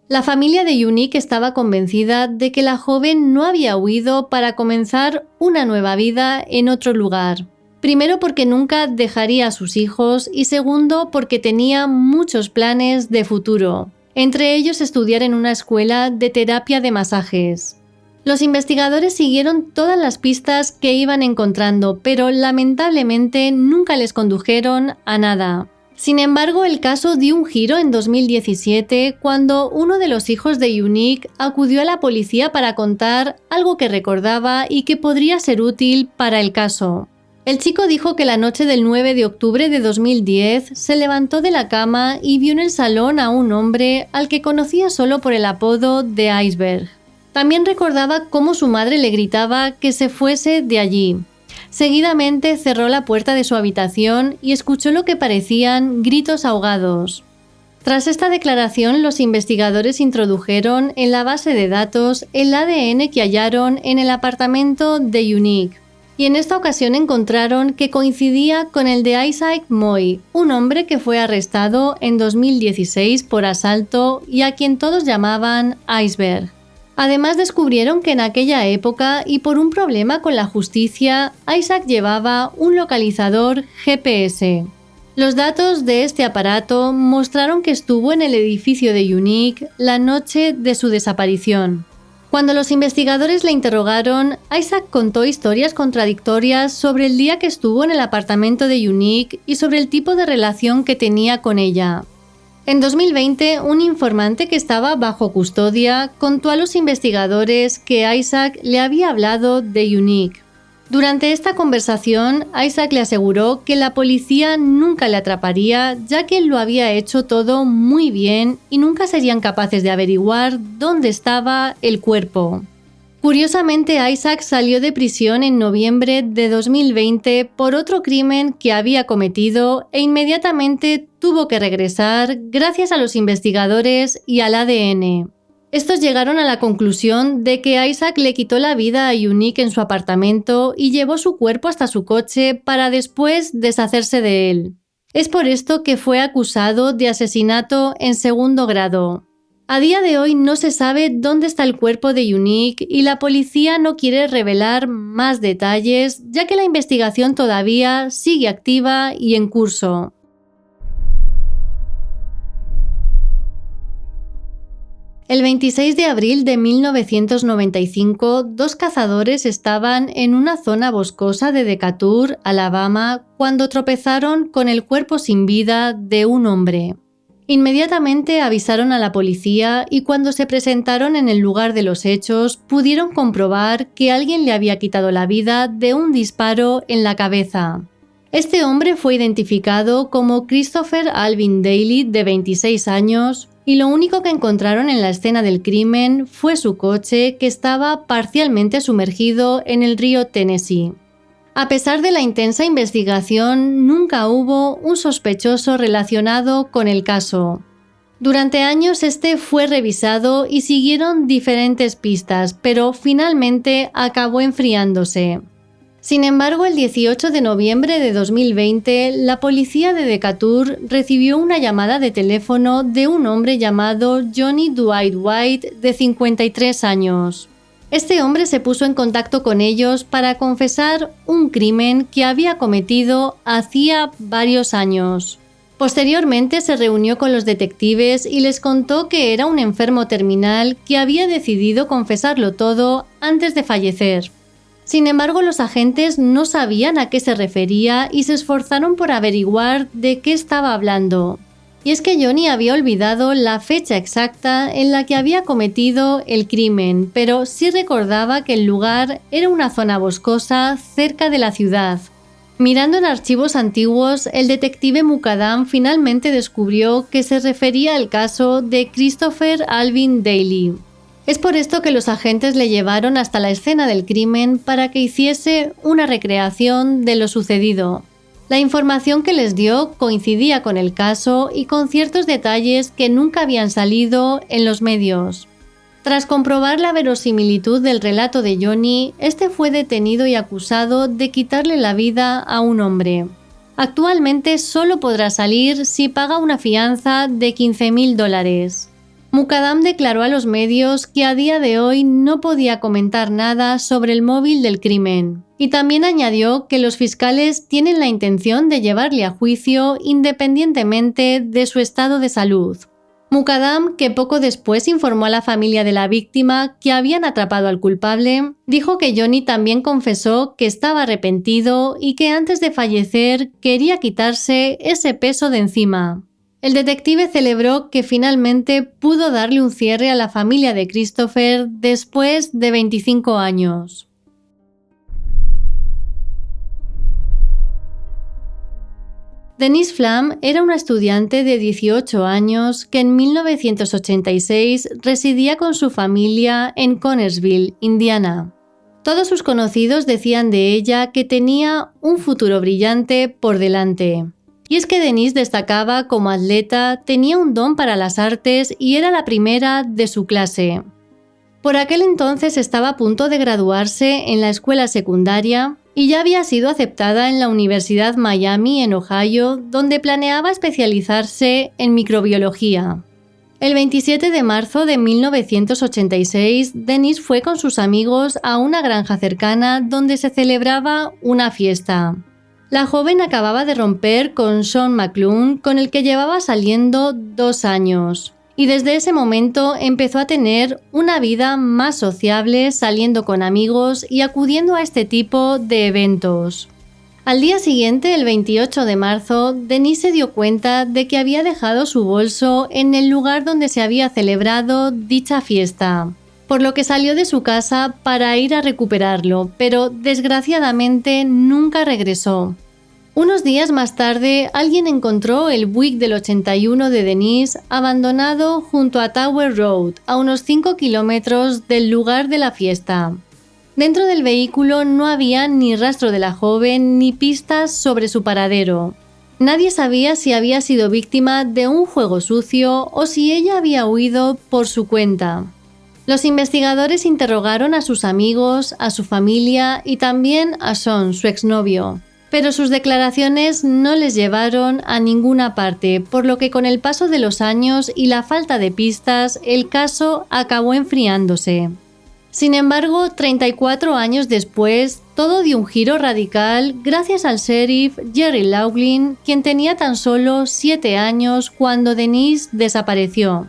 La familia de Unique estaba convencida de que la joven no había huido para comenzar una nueva vida en otro lugar. Primero porque nunca dejaría a sus hijos y segundo porque tenía muchos planes de futuro, entre ellos estudiar en una escuela de terapia de masajes. Los investigadores siguieron todas las pistas que iban encontrando, pero lamentablemente nunca les condujeron a nada. Sin embargo, el caso dio un giro en 2017 cuando uno de los hijos de Unique acudió a la policía para contar algo que recordaba y que podría ser útil para el caso. El chico dijo que la noche del 9 de octubre de 2010 se levantó de la cama y vio en el salón a un hombre al que conocía solo por el apodo de Iceberg. También recordaba cómo su madre le gritaba que se fuese de allí. Seguidamente cerró la puerta de su habitación y escuchó lo que parecían gritos ahogados. Tras esta declaración, los investigadores introdujeron en la base de datos el ADN que hallaron en el apartamento de Unique. Y en esta ocasión encontraron que coincidía con el de Isaac Moy, un hombre que fue arrestado en 2016 por asalto y a quien todos llamaban Iceberg. Además descubrieron que en aquella época y por un problema con la justicia, Isaac llevaba un localizador GPS. Los datos de este aparato mostraron que estuvo en el edificio de Unique la noche de su desaparición. Cuando los investigadores le interrogaron, Isaac contó historias contradictorias sobre el día que estuvo en el apartamento de Unique y sobre el tipo de relación que tenía con ella. En 2020, un informante que estaba bajo custodia contó a los investigadores que Isaac le había hablado de Unique. Durante esta conversación, Isaac le aseguró que la policía nunca le atraparía, ya que él lo había hecho todo muy bien y nunca serían capaces de averiguar dónde estaba el cuerpo. Curiosamente, Isaac salió de prisión en noviembre de 2020 por otro crimen que había cometido e inmediatamente tuvo que regresar gracias a los investigadores y al ADN. Estos llegaron a la conclusión de que Isaac le quitó la vida a Unique en su apartamento y llevó su cuerpo hasta su coche para después deshacerse de él. Es por esto que fue acusado de asesinato en segundo grado. A día de hoy no se sabe dónde está el cuerpo de Unique y la policía no quiere revelar más detalles, ya que la investigación todavía sigue activa y en curso. El 26 de abril de 1995, dos cazadores estaban en una zona boscosa de Decatur, Alabama, cuando tropezaron con el cuerpo sin vida de un hombre. Inmediatamente avisaron a la policía y cuando se presentaron en el lugar de los hechos, pudieron comprobar que alguien le había quitado la vida de un disparo en la cabeza. Este hombre fue identificado como Christopher Alvin Daly, de 26 años, y lo único que encontraron en la escena del crimen fue su coche, que estaba parcialmente sumergido en el río Tennessee. A pesar de la intensa investigación, nunca hubo un sospechoso relacionado con el caso. Durante años este fue revisado y siguieron diferentes pistas, pero finalmente acabó enfriándose. Sin embargo, el 18 de noviembre de 2020, la policía de Decatur recibió una llamada de teléfono de un hombre llamado Johnny Dwight White, de 53 años. Este hombre se puso en contacto con ellos para confesar un crimen que había cometido hacía varios años. Posteriormente se reunió con los detectives y les contó que era un enfermo terminal que había decidido confesarlo todo antes de fallecer. Sin embargo, los agentes no sabían a qué se refería y se esforzaron por averiguar de qué estaba hablando. Y es que Johnny había olvidado la fecha exacta en la que había cometido el crimen, pero sí recordaba que el lugar era una zona boscosa cerca de la ciudad. Mirando en archivos antiguos, el detective Mukaddam finalmente descubrió que se refería al caso de Christopher Alvin Daly. Es por esto que los agentes le llevaron hasta la escena del crimen para que hiciese una recreación de lo sucedido. La información que les dio coincidía con el caso y con ciertos detalles que nunca habían salido en los medios. Tras comprobar la verosimilitud del relato de Johnny, este fue detenido y acusado de quitarle la vida a un hombre. Actualmente solo podrá salir si paga una fianza de $15,000. Mukaddam declaró a los medios que a día de hoy no podía comentar nada sobre el móvil del crimen, y también añadió que los fiscales tienen la intención de llevarle a juicio independientemente de su estado de salud. Mukaddam, que poco después informó a la familia de la víctima que habían atrapado al culpable, dijo que Johnny también confesó que estaba arrepentido y que antes de fallecer quería quitarse ese peso de encima. El detective celebró que finalmente pudo darle un cierre a la familia de Christopher después de 25 años. Denise Flam era una estudiante de 18 años que en 1986 residía con su familia en Connersville, Indiana. Todos sus conocidos decían de ella que tenía un futuro brillante por delante. Y es que Denise destacaba como atleta, tenía un don para las artes y era la primera de su clase. Por aquel entonces estaba a punto de graduarse en la escuela secundaria y ya había sido aceptada en la Universidad Miami en Ohio, donde planeaba especializarse en microbiología. El 27 de marzo de 1986, Denise fue con sus amigos a una granja cercana donde se celebraba una fiesta. La joven acababa de romper con Sean McClune, con el que llevaba saliendo 2 años, y desde ese momento empezó a tener una vida más sociable, saliendo con amigos y acudiendo a este tipo de eventos. Al día siguiente, el 28 de marzo, Denise se dio cuenta de que había dejado su bolso en el lugar donde se había celebrado dicha fiesta, por lo que salió de su casa para ir a recuperarlo, pero desgraciadamente nunca regresó. Unos días más tarde, alguien encontró el Buick del 81 de Denise abandonado junto a Tower Road, a unos 5 kilómetros del lugar de la fiesta. Dentro del vehículo no había ni rastro de la joven ni pistas sobre su paradero. Nadie sabía si había sido víctima de un juego sucio o si ella había huido por su cuenta. Los investigadores interrogaron a sus amigos, a su familia y también a Sean, su exnovio. Pero sus declaraciones no les llevaron a ninguna parte, por lo que con el paso de los años y la falta de pistas, el caso acabó enfriándose. Sin embargo, 34 años después, todo dio un giro radical gracias al sheriff Jerry Laughlin, quien tenía tan solo 7 años cuando Denise desapareció.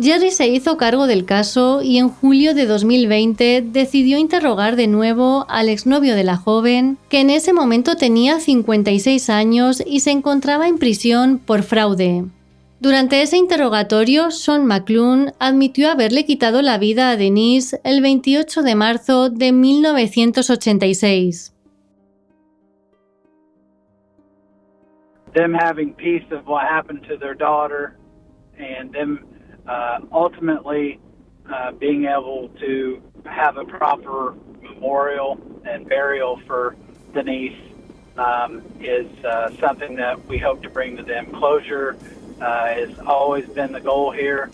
Jerry se hizo cargo del caso y en julio de 2020 decidió interrogar de nuevo al exnovio de la joven, que en ese momento tenía 56 años y se encontraba en prisión por fraude. Durante ese interrogatorio, Sean McClune admitió haberle quitado la vida a Denise el 28 de marzo de 1986. Them having peace of what happened to their daughter and them ultimately being able to have a proper memorial and burial for Denise is something that we hope to bring to them. Closure has always been the goal here.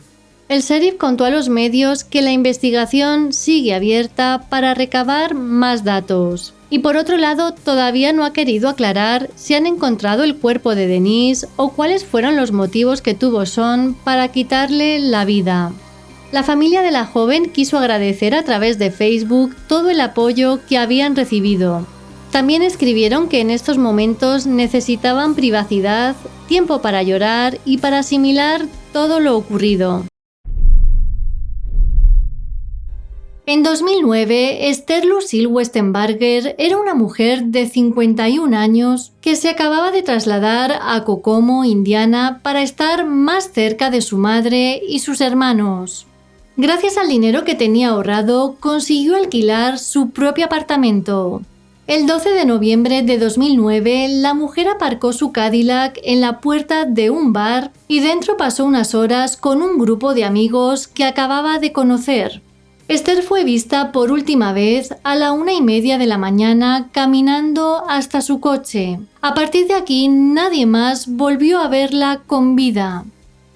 El sheriff contó a los medios que la investigación sigue abierta para recabar más datos. Y por otro lado, todavía no ha querido aclarar si han encontrado el cuerpo de Denise o cuáles fueron los motivos que tuvo Sean para quitarle la vida. La familia de la joven quiso agradecer a través de Facebook todo el apoyo que habían recibido. También escribieron que en estos momentos necesitaban privacidad, tiempo para llorar y para asimilar todo lo ocurrido. En 2009, Esther Lucille Westenbarger era una mujer de 51 años que se acababa de trasladar a Kokomo, Indiana, para estar más cerca de su madre y sus hermanos. Gracias al dinero que tenía ahorrado, consiguió alquilar su propio apartamento. El 12 de noviembre de 2009, la mujer aparcó su Cadillac en la puerta de un bar y dentro pasó unas horas con un grupo de amigos que acababa de conocer. Esther fue vista por última vez a la 1:30 de la mañana caminando hasta su coche. A partir de aquí, nadie más volvió a verla con vida.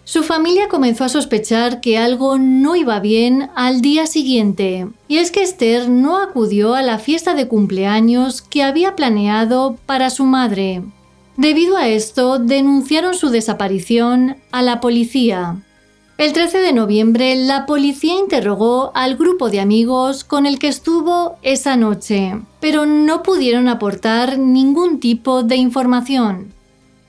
Su familia comenzó a sospechar que algo no iba bien al día siguiente, y es que Esther no acudió a la fiesta de cumpleaños que había planeado para su madre. Debido a esto, denunciaron su desaparición a la policía. El 13 de noviembre, la policía interrogó al grupo de amigos con el que estuvo esa noche, pero no pudieron aportar ningún tipo de información.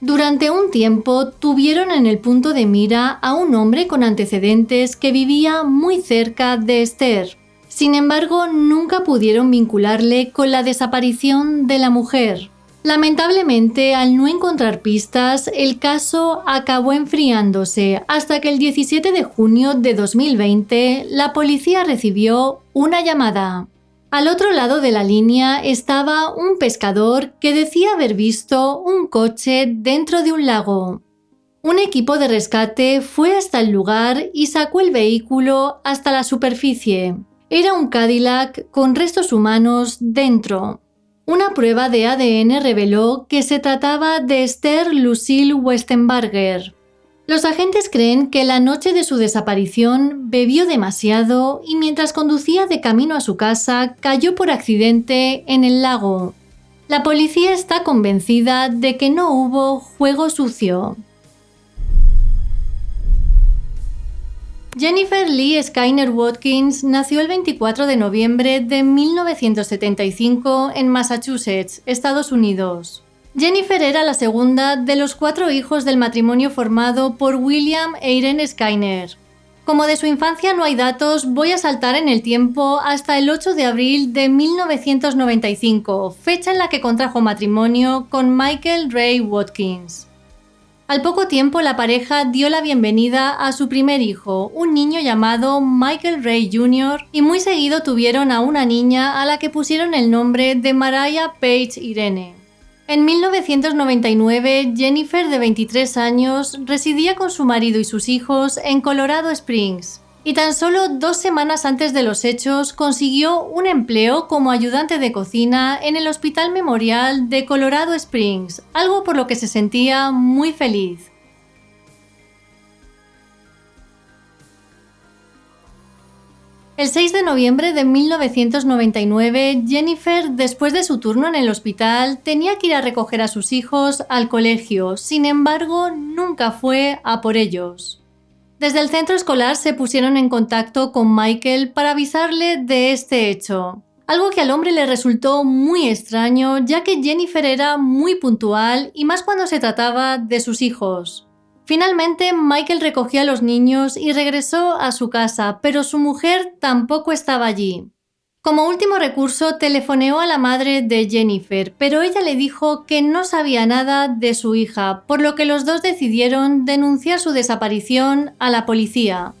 Durante un tiempo tuvieron en el punto de mira a un hombre con antecedentes que vivía muy cerca de Esther. Sin embargo, nunca pudieron vincularle con la desaparición de la mujer. Lamentablemente, al no encontrar pistas, el caso acabó enfriándose hasta que el 17 de junio de 2020 la policía recibió una llamada. Al otro lado de la línea estaba un pescador que decía haber visto un coche dentro de un lago. Un equipo de rescate fue hasta el lugar y sacó el vehículo hasta la superficie. Era un Cadillac con restos humanos dentro. Una prueba de ADN reveló que se trataba de Esther Lucille Westenbarger. Los agentes creen que la noche de su desaparición bebió demasiado y mientras conducía de camino a su casa cayó por accidente en el lago. La policía está convencida de que no hubo juego sucio. Jennifer Lee Skyner Watkins nació el 24 de noviembre de 1975 en Massachusetts, Estados Unidos. Jennifer era la segunda de los 4 hijos del matrimonio formado por William e Irene Skyner. Como de su infancia no hay datos, voy a saltar en el tiempo hasta el 8 de abril de 1995, fecha en la que contrajo matrimonio con Michael Ray Watkins. Al poco tiempo, la pareja dio la bienvenida a su primer hijo, un niño llamado Michael Ray Jr., y muy seguido tuvieron a una niña a la que pusieron el nombre de Mariah Paige Irene. En 1999, Jennifer, de 23 años, residía con su marido y sus hijos en Colorado Springs. Y tan solo 2 semanas antes de los hechos consiguió un empleo como ayudante de cocina en el Hospital Memorial de Colorado Springs, algo por lo que se sentía muy feliz. El 6 de noviembre de 1999, Jennifer, después de su turno en el hospital, tenía que ir a recoger a sus hijos al colegio, sin embargo, nunca fue a por ellos. Desde el centro escolar se pusieron en contacto con Michael para avisarle de este hecho, algo que al hombre le resultó muy extraño ya que Jennifer era muy puntual y más cuando se trataba de sus hijos. Finalmente, Michael recogió a los niños y regresó a su casa, pero su mujer tampoco estaba allí. Como último recurso, telefoneó a la madre de Jennifer, pero ella le dijo que no sabía nada de su hija, por lo que los dos decidieron denunciar su desaparición a la policía.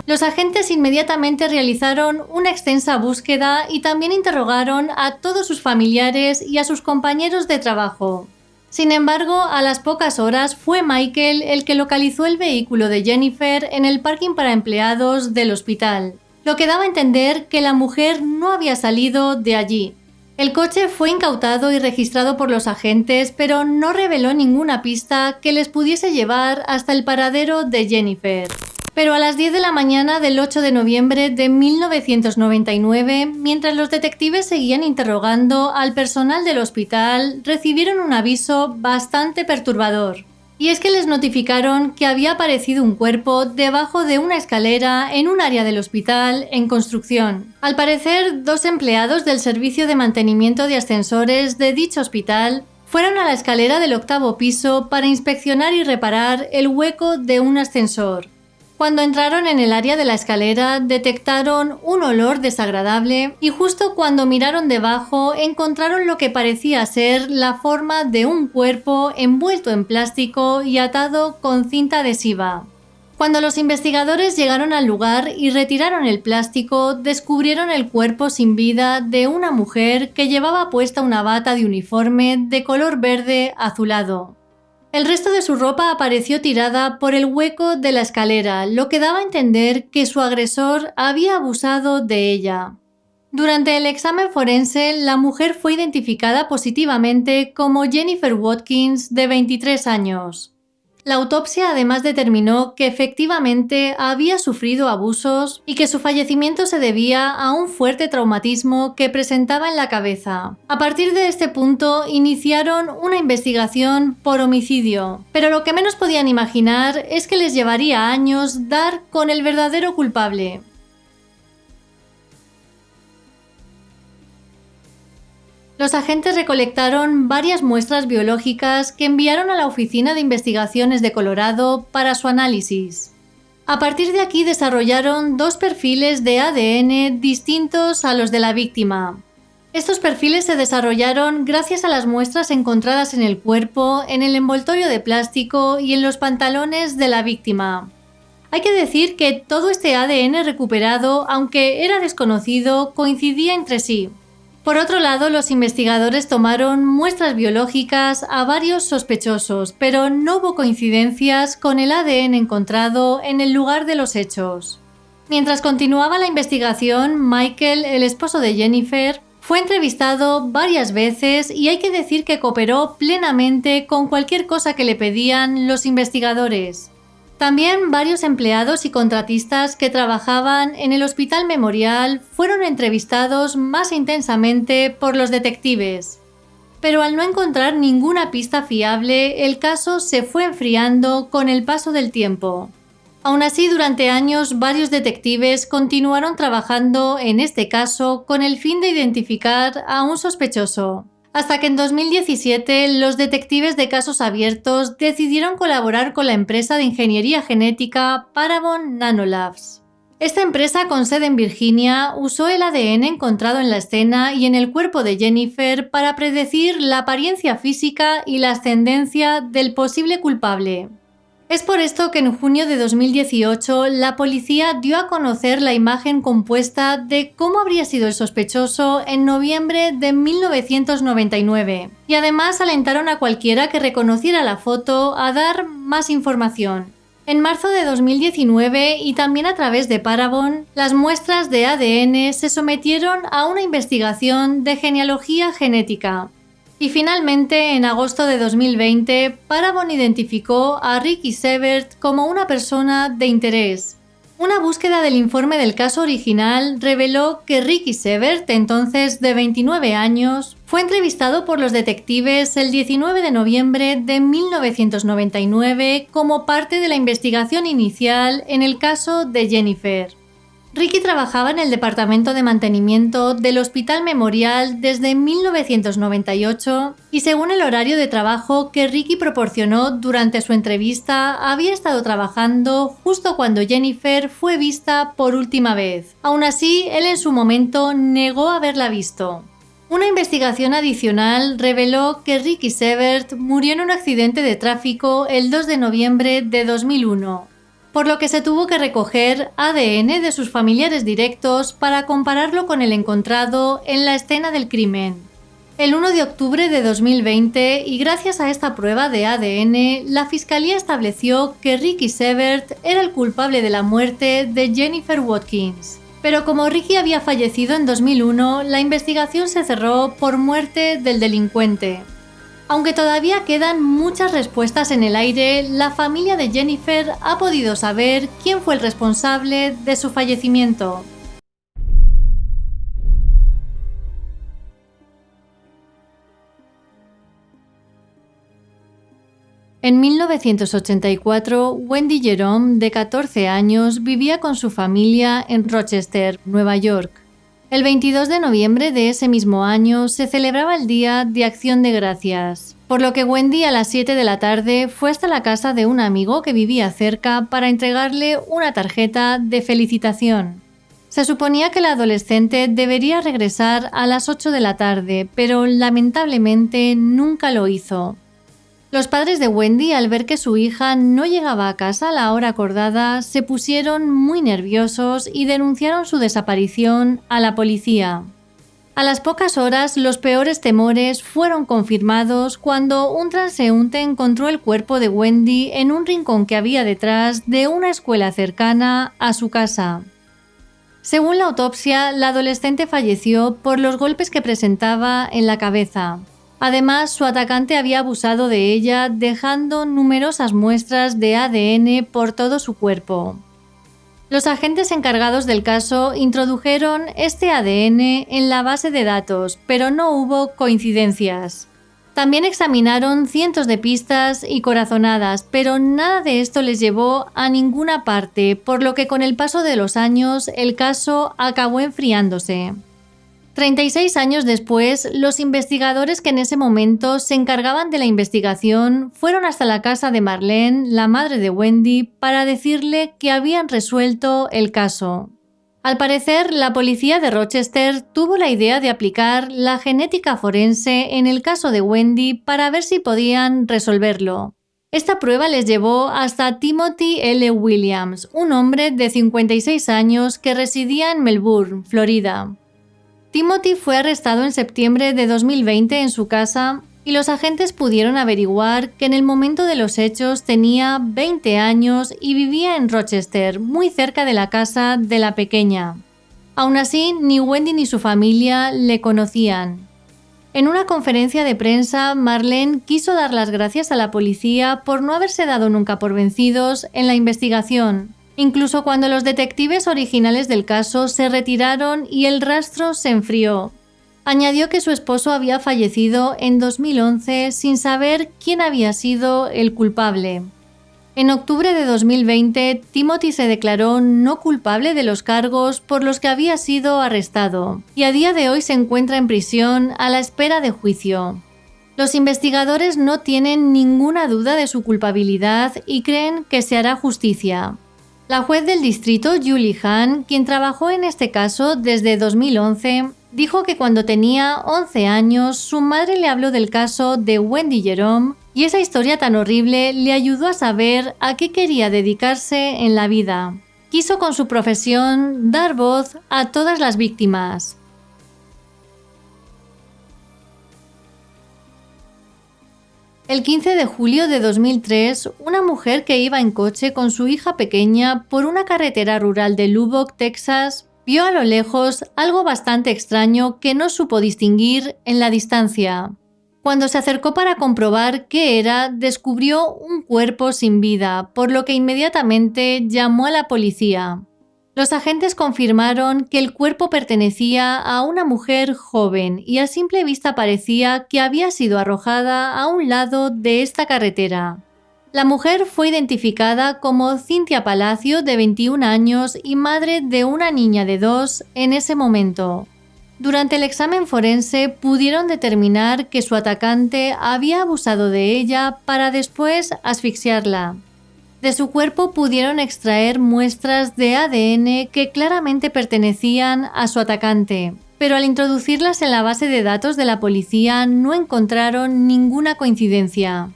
Los agentes inmediatamente realizaron una extensa búsqueda y también interrogaron a todos sus familiares y a sus compañeros de trabajo. Sin embargo, a las pocas horas fue Michael el que localizó el vehículo de Jennifer en el parking para empleados del hospital, lo que daba a entender que la mujer no había salido de allí. El coche fue incautado y registrado por los agentes, pero no reveló ninguna pista que les pudiese llevar hasta el paradero de Jennifer. Pero a las 10 de la mañana del 8 de noviembre de 1999, mientras los detectives seguían interrogando al personal del hospital, recibieron un aviso bastante perturbador. Y es que les notificaron que había aparecido un cuerpo debajo de una escalera en un área del hospital en construcción. Al parecer, 2 empleados del servicio de mantenimiento de ascensores de dicho hospital fueron a la escalera del 8º piso para inspeccionar y reparar el hueco de un ascensor. Cuando entraron en el área de la escalera, detectaron un olor desagradable y justo cuando miraron debajo encontraron lo que parecía ser la forma de un cuerpo envuelto en plástico y atado con cinta adhesiva. Cuando los investigadores llegaron al lugar y retiraron el plástico, descubrieron el cuerpo sin vida de una mujer que llevaba puesta una bata de uniforme de color verde azulado. El resto de su ropa apareció tirada por el hueco de la escalera, lo que daba a entender que su agresor había abusado de ella. Durante el examen forense, la mujer fue identificada positivamente como Jennifer Watkins, de 23 años. La autopsia además determinó que efectivamente había sufrido abusos y que su fallecimiento se debía a un fuerte traumatismo que presentaba en la cabeza. A partir de este punto iniciaron una investigación por homicidio, pero lo que menos podían imaginar es que les llevaría años dar con el verdadero culpable. Los agentes recolectaron varias muestras biológicas que enviaron a la Oficina de Investigaciones de Colorado para su análisis. A partir de aquí desarrollaron 2 perfiles de ADN distintos a los de la víctima. Estos perfiles se desarrollaron gracias a las muestras encontradas en el cuerpo, en el envoltorio de plástico y en los pantalones de la víctima. Hay que decir que todo este ADN recuperado, aunque era desconocido, coincidía entre sí. Por otro lado, los investigadores tomaron muestras biológicas a varios sospechosos, pero no hubo coincidencias con el ADN encontrado en el lugar de los hechos. Mientras continuaba la investigación, Michael, el esposo de Jennifer, fue entrevistado varias veces y hay que decir que cooperó plenamente con cualquier cosa que le pedían los investigadores. También varios empleados y contratistas que trabajaban en el Hospital Memorial fueron entrevistados más intensamente por los detectives. Pero al no encontrar ninguna pista fiable, el caso se fue enfriando con el paso del tiempo. Aún así, durante años, varios detectives continuaron trabajando en este caso con el fin de identificar a un sospechoso. Hasta que en 2017 los detectives de casos abiertos decidieron colaborar con la empresa de ingeniería genética Parabon Nanolabs. Esta empresa con sede en Virginia usó el ADN encontrado en la escena y en el cuerpo de Jennifer para predecir la apariencia física y la ascendencia del posible culpable. Es por esto que en junio de 2018 la policía dio a conocer la imagen compuesta de cómo habría sido el sospechoso en noviembre de 1999 y además alentaron a cualquiera que reconociera la foto a dar más información. En marzo de 2019 y también a través de Parabon, las muestras de ADN se sometieron a una investigación de genealogía genética. Y finalmente, en agosto de 2020, Parabon identificó a Ricky Sebert como una persona de interés. Una búsqueda del informe del caso original reveló que Ricky Sebert, entonces de 29 años, fue entrevistado por los detectives el 19 de noviembre de 1999 como parte de la investigación inicial en el caso de Jennifer. Ricky trabajaba en el departamento de mantenimiento del Hospital Memorial desde 1998 y según el horario de trabajo que Ricky proporcionó durante su entrevista, había estado trabajando justo cuando Jennifer fue vista por última vez. Aún así, él en su momento negó haberla visto. Una investigación adicional reveló que Ricky Sebert murió en un accidente de tráfico el 2 de noviembre de 2001. Por lo que se tuvo que recoger ADN de sus familiares directos para compararlo con el encontrado en la escena del crimen. El 1 de octubre de 2020, y gracias a esta prueba de ADN, la Fiscalía estableció que Ricky Sebert era el culpable de la muerte de Jennifer Watkins. Pero como Ricky había fallecido en 2001, la investigación se cerró por muerte del delincuente. Aunque todavía quedan muchas respuestas en el aire, la familia de Jennifer ha podido saber quién fue el responsable de su fallecimiento. En 1984, Wendy Jerome, de 14 años, vivía con su familia en Rochester, Nueva York. El 22 de noviembre de ese mismo año se celebraba el Día de Acción de Gracias, por lo que Wendy a las 7 de la tarde fue hasta la casa de un amigo que vivía cerca para entregarle una tarjeta de felicitación. Se suponía que la adolescente debería regresar a las 8 de la tarde, pero lamentablemente nunca lo hizo. Los padres de Wendy, al ver que su hija no llegaba a casa a la hora acordada, se pusieron muy nerviosos y denunciaron su desaparición a la policía. A las pocas horas, los peores temores fueron confirmados cuando un transeúnte encontró el cuerpo de Wendy en un rincón que había detrás de una escuela cercana a su casa. Según la autopsia, la adolescente falleció por los golpes que presentaba en la cabeza. Además, su atacante había abusado de ella, dejando numerosas muestras de ADN por todo su cuerpo. Los agentes encargados del caso introdujeron este ADN en la base de datos, pero no hubo coincidencias. También examinaron cientos de pistas y corazonadas, pero nada de esto les llevó a ninguna parte, por lo que con el paso de los años el caso acabó enfriándose. 36 años después, los investigadores que en ese momento se encargaban de la investigación fueron hasta la casa de Marlene, la madre de Wendy, para decirle que habían resuelto el caso. Al parecer, la policía de Rochester tuvo la idea de aplicar la genética forense en el caso de Wendy para ver si podían resolverlo. Esta prueba les llevó hasta Timothy L. Williams, un hombre de 56 años que residía en Melbourne, Florida. Timothy fue arrestado en septiembre de 2020 en su casa y los agentes pudieron averiguar que en el momento de los hechos tenía 20 años y vivía en Rochester, muy cerca de la casa de la pequeña. Aún así, ni Wendy ni su familia le conocían. En una conferencia de prensa, Marlene quiso dar las gracias a la policía por no haberse dado nunca por vencidos en la investigación, incluso cuando los detectives originales del caso se retiraron y el rastro se enfrió. Añadió que su esposo había fallecido en 2011 sin saber quién había sido el culpable. En octubre de 2020, Timothy se declaró no culpable de los cargos por los que había sido arrestado y a día de hoy se encuentra en prisión a la espera de juicio. Los investigadores no tienen ninguna duda de su culpabilidad y creen que se hará justicia. La juez del distrito, Julie Hahn, quien trabajó en este caso desde 2011, dijo que cuando tenía 11 años su madre le habló del caso de Wendy Jerome y esa historia tan horrible le ayudó a saber a qué quería dedicarse en la vida. Quiso con su profesión dar voz a todas las víctimas. El 15 de julio de 2003, una mujer que iba en coche con su hija pequeña por una carretera rural de Lubbock, Texas, vio a lo lejos algo bastante extraño que no supo distinguir en la distancia. Cuando se acercó para comprobar qué era, descubrió un cuerpo sin vida, por lo que inmediatamente llamó a la policía. Los agentes confirmaron que el cuerpo pertenecía a una mujer joven y a simple vista parecía que había sido arrojada a un lado de esta carretera. La mujer fue identificada como Cynthia Palacio, de 21 años y madre de una niña de 2 en ese momento. Durante el examen forense pudieron determinar que su atacante había abusado de ella para después asfixiarla. De su cuerpo pudieron extraer muestras de ADN que claramente pertenecían a su atacante, pero al introducirlas en la base de datos de la policía no encontraron ninguna coincidencia.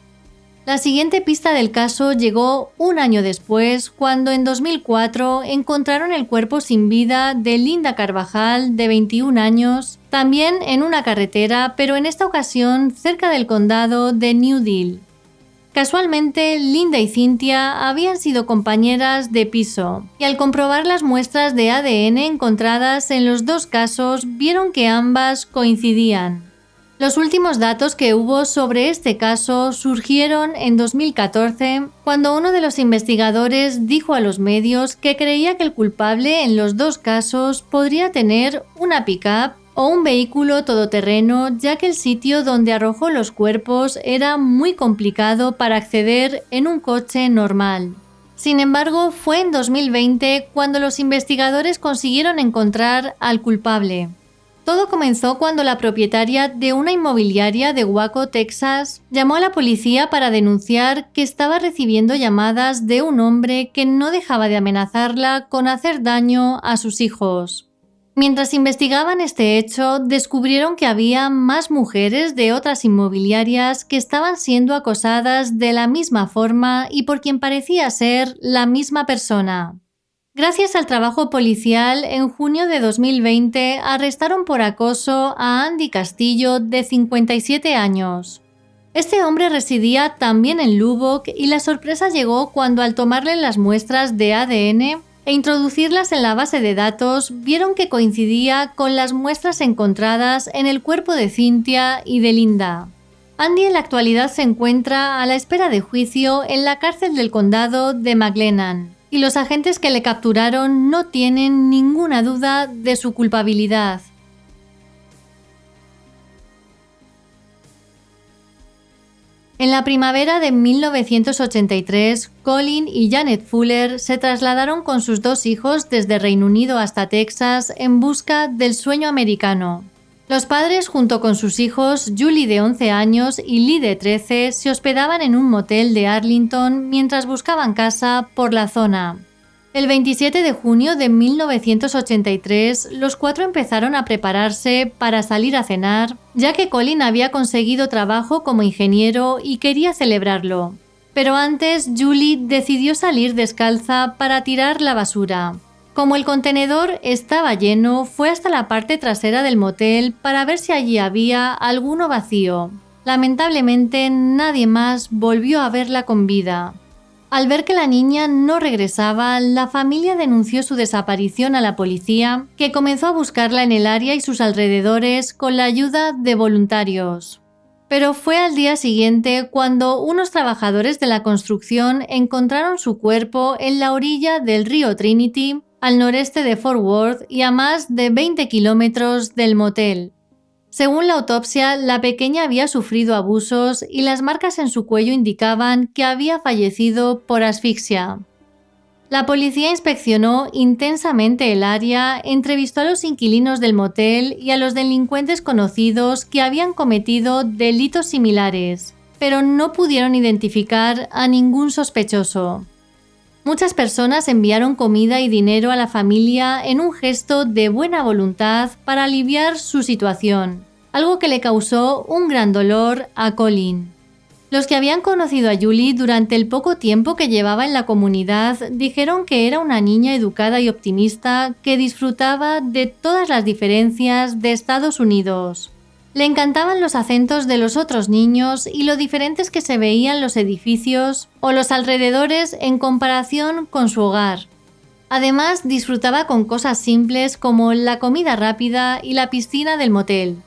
La siguiente pista del caso llegó un año después, cuando en 2004 encontraron el cuerpo sin vida de Linda Carvajal, de 21 años, también en una carretera, pero en esta ocasión cerca del condado de New Deal. Casualmente, Linda y Cynthia habían sido compañeras de piso, y al comprobar las muestras de ADN encontradas en los dos casos, vieron que ambas coincidían. Los últimos datos que hubo sobre este caso surgieron en 2014, cuando uno de los investigadores dijo a los medios que creía que el culpable en los dos casos podría tener una pick-up o un vehículo todoterreno, ya que el sitio donde arrojó los cuerpos era muy complicado para acceder en un coche normal. Sin embargo, fue en 2020 cuando los investigadores consiguieron encontrar al culpable. Todo comenzó cuando la propietaria de una inmobiliaria de Waco, Texas, llamó a la policía para denunciar que estaba recibiendo llamadas de un hombre que no dejaba de amenazarla con hacer daño a sus hijos. Mientras investigaban este hecho, descubrieron que había más mujeres de otras inmobiliarias que estaban siendo acosadas de la misma forma y por quien parecía ser la misma persona. Gracias al trabajo policial, en junio de 2020 arrestaron por acoso a Andy Castillo, de 57 años. Este hombre residía también en Lubbock y la sorpresa llegó cuando al tomarle las muestras de ADN e introducirlas en la base de datos, vieron que coincidía con las muestras encontradas en el cuerpo de Cynthia y de Linda. Andy en la actualidad se encuentra a la espera de juicio en la cárcel del condado de McLennan. Y los agentes que le capturaron no tienen ninguna duda de su culpabilidad. En la primavera de 1983, Colin y Janet Fuller se trasladaron con sus 2 hijos desde Reino Unido hasta Texas en busca del sueño americano. Los padres, junto con sus hijos, Julie de 11 años y Lee de 13, se hospedaban en un motel de Arlington mientras buscaban casa por la zona. El 27 de junio de 1983, los 4 empezaron a prepararse para salir a cenar, ya que Colin había conseguido trabajo como ingeniero y quería celebrarlo. Pero antes, Julie decidió salir descalza para tirar la basura. Como el contenedor estaba lleno, fue hasta la parte trasera del motel para ver si allí había alguno vacío. Lamentablemente, nadie más volvió a verla con vida. Al ver que la niña no regresaba, la familia denunció su desaparición a la policía, que comenzó a buscarla en el área y sus alrededores con la ayuda de voluntarios. Pero fue al día siguiente cuando unos trabajadores de la construcción encontraron su cuerpo en la orilla del río Trinity, al noreste de Fort Worth y a más de 20 kilómetros del motel. Según la autopsia, la pequeña había sufrido abusos y las marcas en su cuello indicaban que había fallecido por asfixia. La policía inspeccionó intensamente el área, entrevistó a los inquilinos del motel y a los delincuentes conocidos que habían cometido delitos similares, pero no pudieron identificar a ningún sospechoso. Muchas personas enviaron comida y dinero a la familia en un gesto de buena voluntad para aliviar su situación, algo que le causó un gran dolor a Colin. Los que habían conocido a Julie durante el poco tiempo que llevaba en la comunidad dijeron que era una niña educada y optimista que disfrutaba de todas las diferencias de Estados Unidos. Le encantaban los acentos de los otros niños y lo diferentes que se veían los edificios o los alrededores en comparación con su hogar. Además, disfrutaba con cosas simples como la comida rápida y la piscina del motel.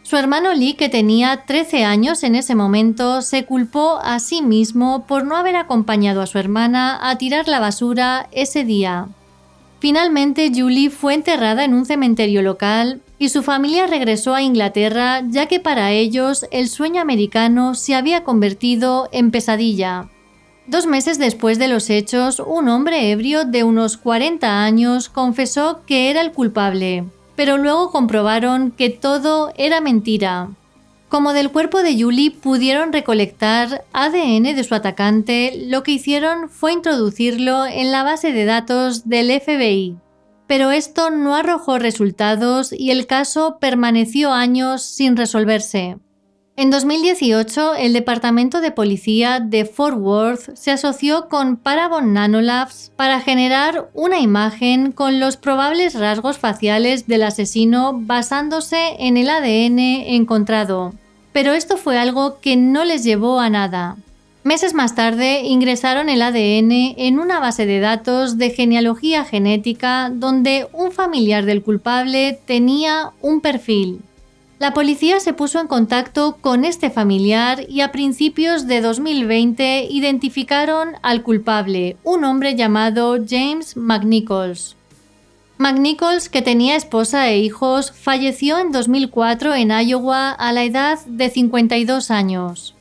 Su hermano Lee, que tenía 13 años en ese momento, se culpó a sí mismo por no haber acompañado a su hermana a tirar la basura ese día. Finalmente, Julie fue enterrada en un cementerio local y su familia regresó a Inglaterra, ya que para ellos el sueño americano se había convertido en pesadilla. 2 meses después de los hechos, un hombre ebrio de unos 40 años confesó que era el culpable, pero luego comprobaron que todo era mentira. Como del cuerpo de Julie pudieron recolectar ADN de su atacante, lo que hicieron fue introducirlo en la base de datos del FBI. Pero esto no arrojó resultados y el caso permaneció años sin resolverse. En 2018, el Departamento de Policía de Fort Worth se asoció con Paramount Nanolabs para generar una imagen con los probables rasgos faciales del asesino basándose en el ADN encontrado. Pero esto fue algo que no les llevó a nada. Meses más tarde ingresaron el ADN en una base de datos de genealogía genética donde un familiar del culpable tenía un perfil. La policía se puso en contacto con este familiar y a principios de 2020 identificaron al culpable, un hombre llamado James McNichols. McNichols, que tenía esposa e hijos, falleció en 2004 en Iowa a la edad de 52 años.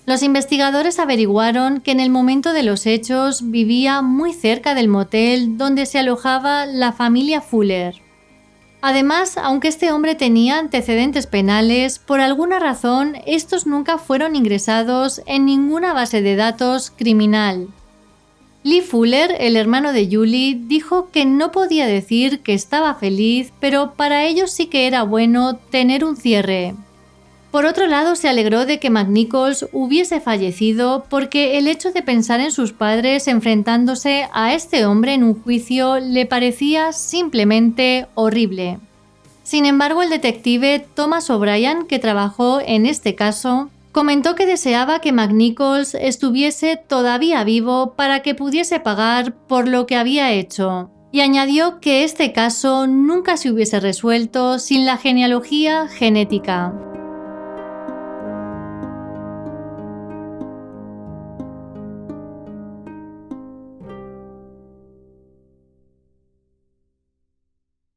Los investigadores averiguaron que en el momento de los hechos vivía muy cerca del motel donde se alojaba la familia Fuller. Además, aunque este hombre tenía antecedentes penales, por alguna razón estos nunca fueron ingresados en ninguna base de datos criminal. Lee Fuller, el hermano de Julie, dijo que no podía decir que estaba feliz, pero para ellos sí que era bueno tener un cierre. Por otro lado, se alegró de que McNichols hubiese fallecido porque el hecho de pensar en sus padres enfrentándose a este hombre en un juicio le parecía simplemente horrible. Sin embargo, el detective Thomas O'Brien, que trabajó en este caso, comentó que deseaba que McNichols estuviese todavía vivo para que pudiese pagar por lo que había hecho, y añadió que este caso nunca se hubiese resuelto sin la genealogía genética.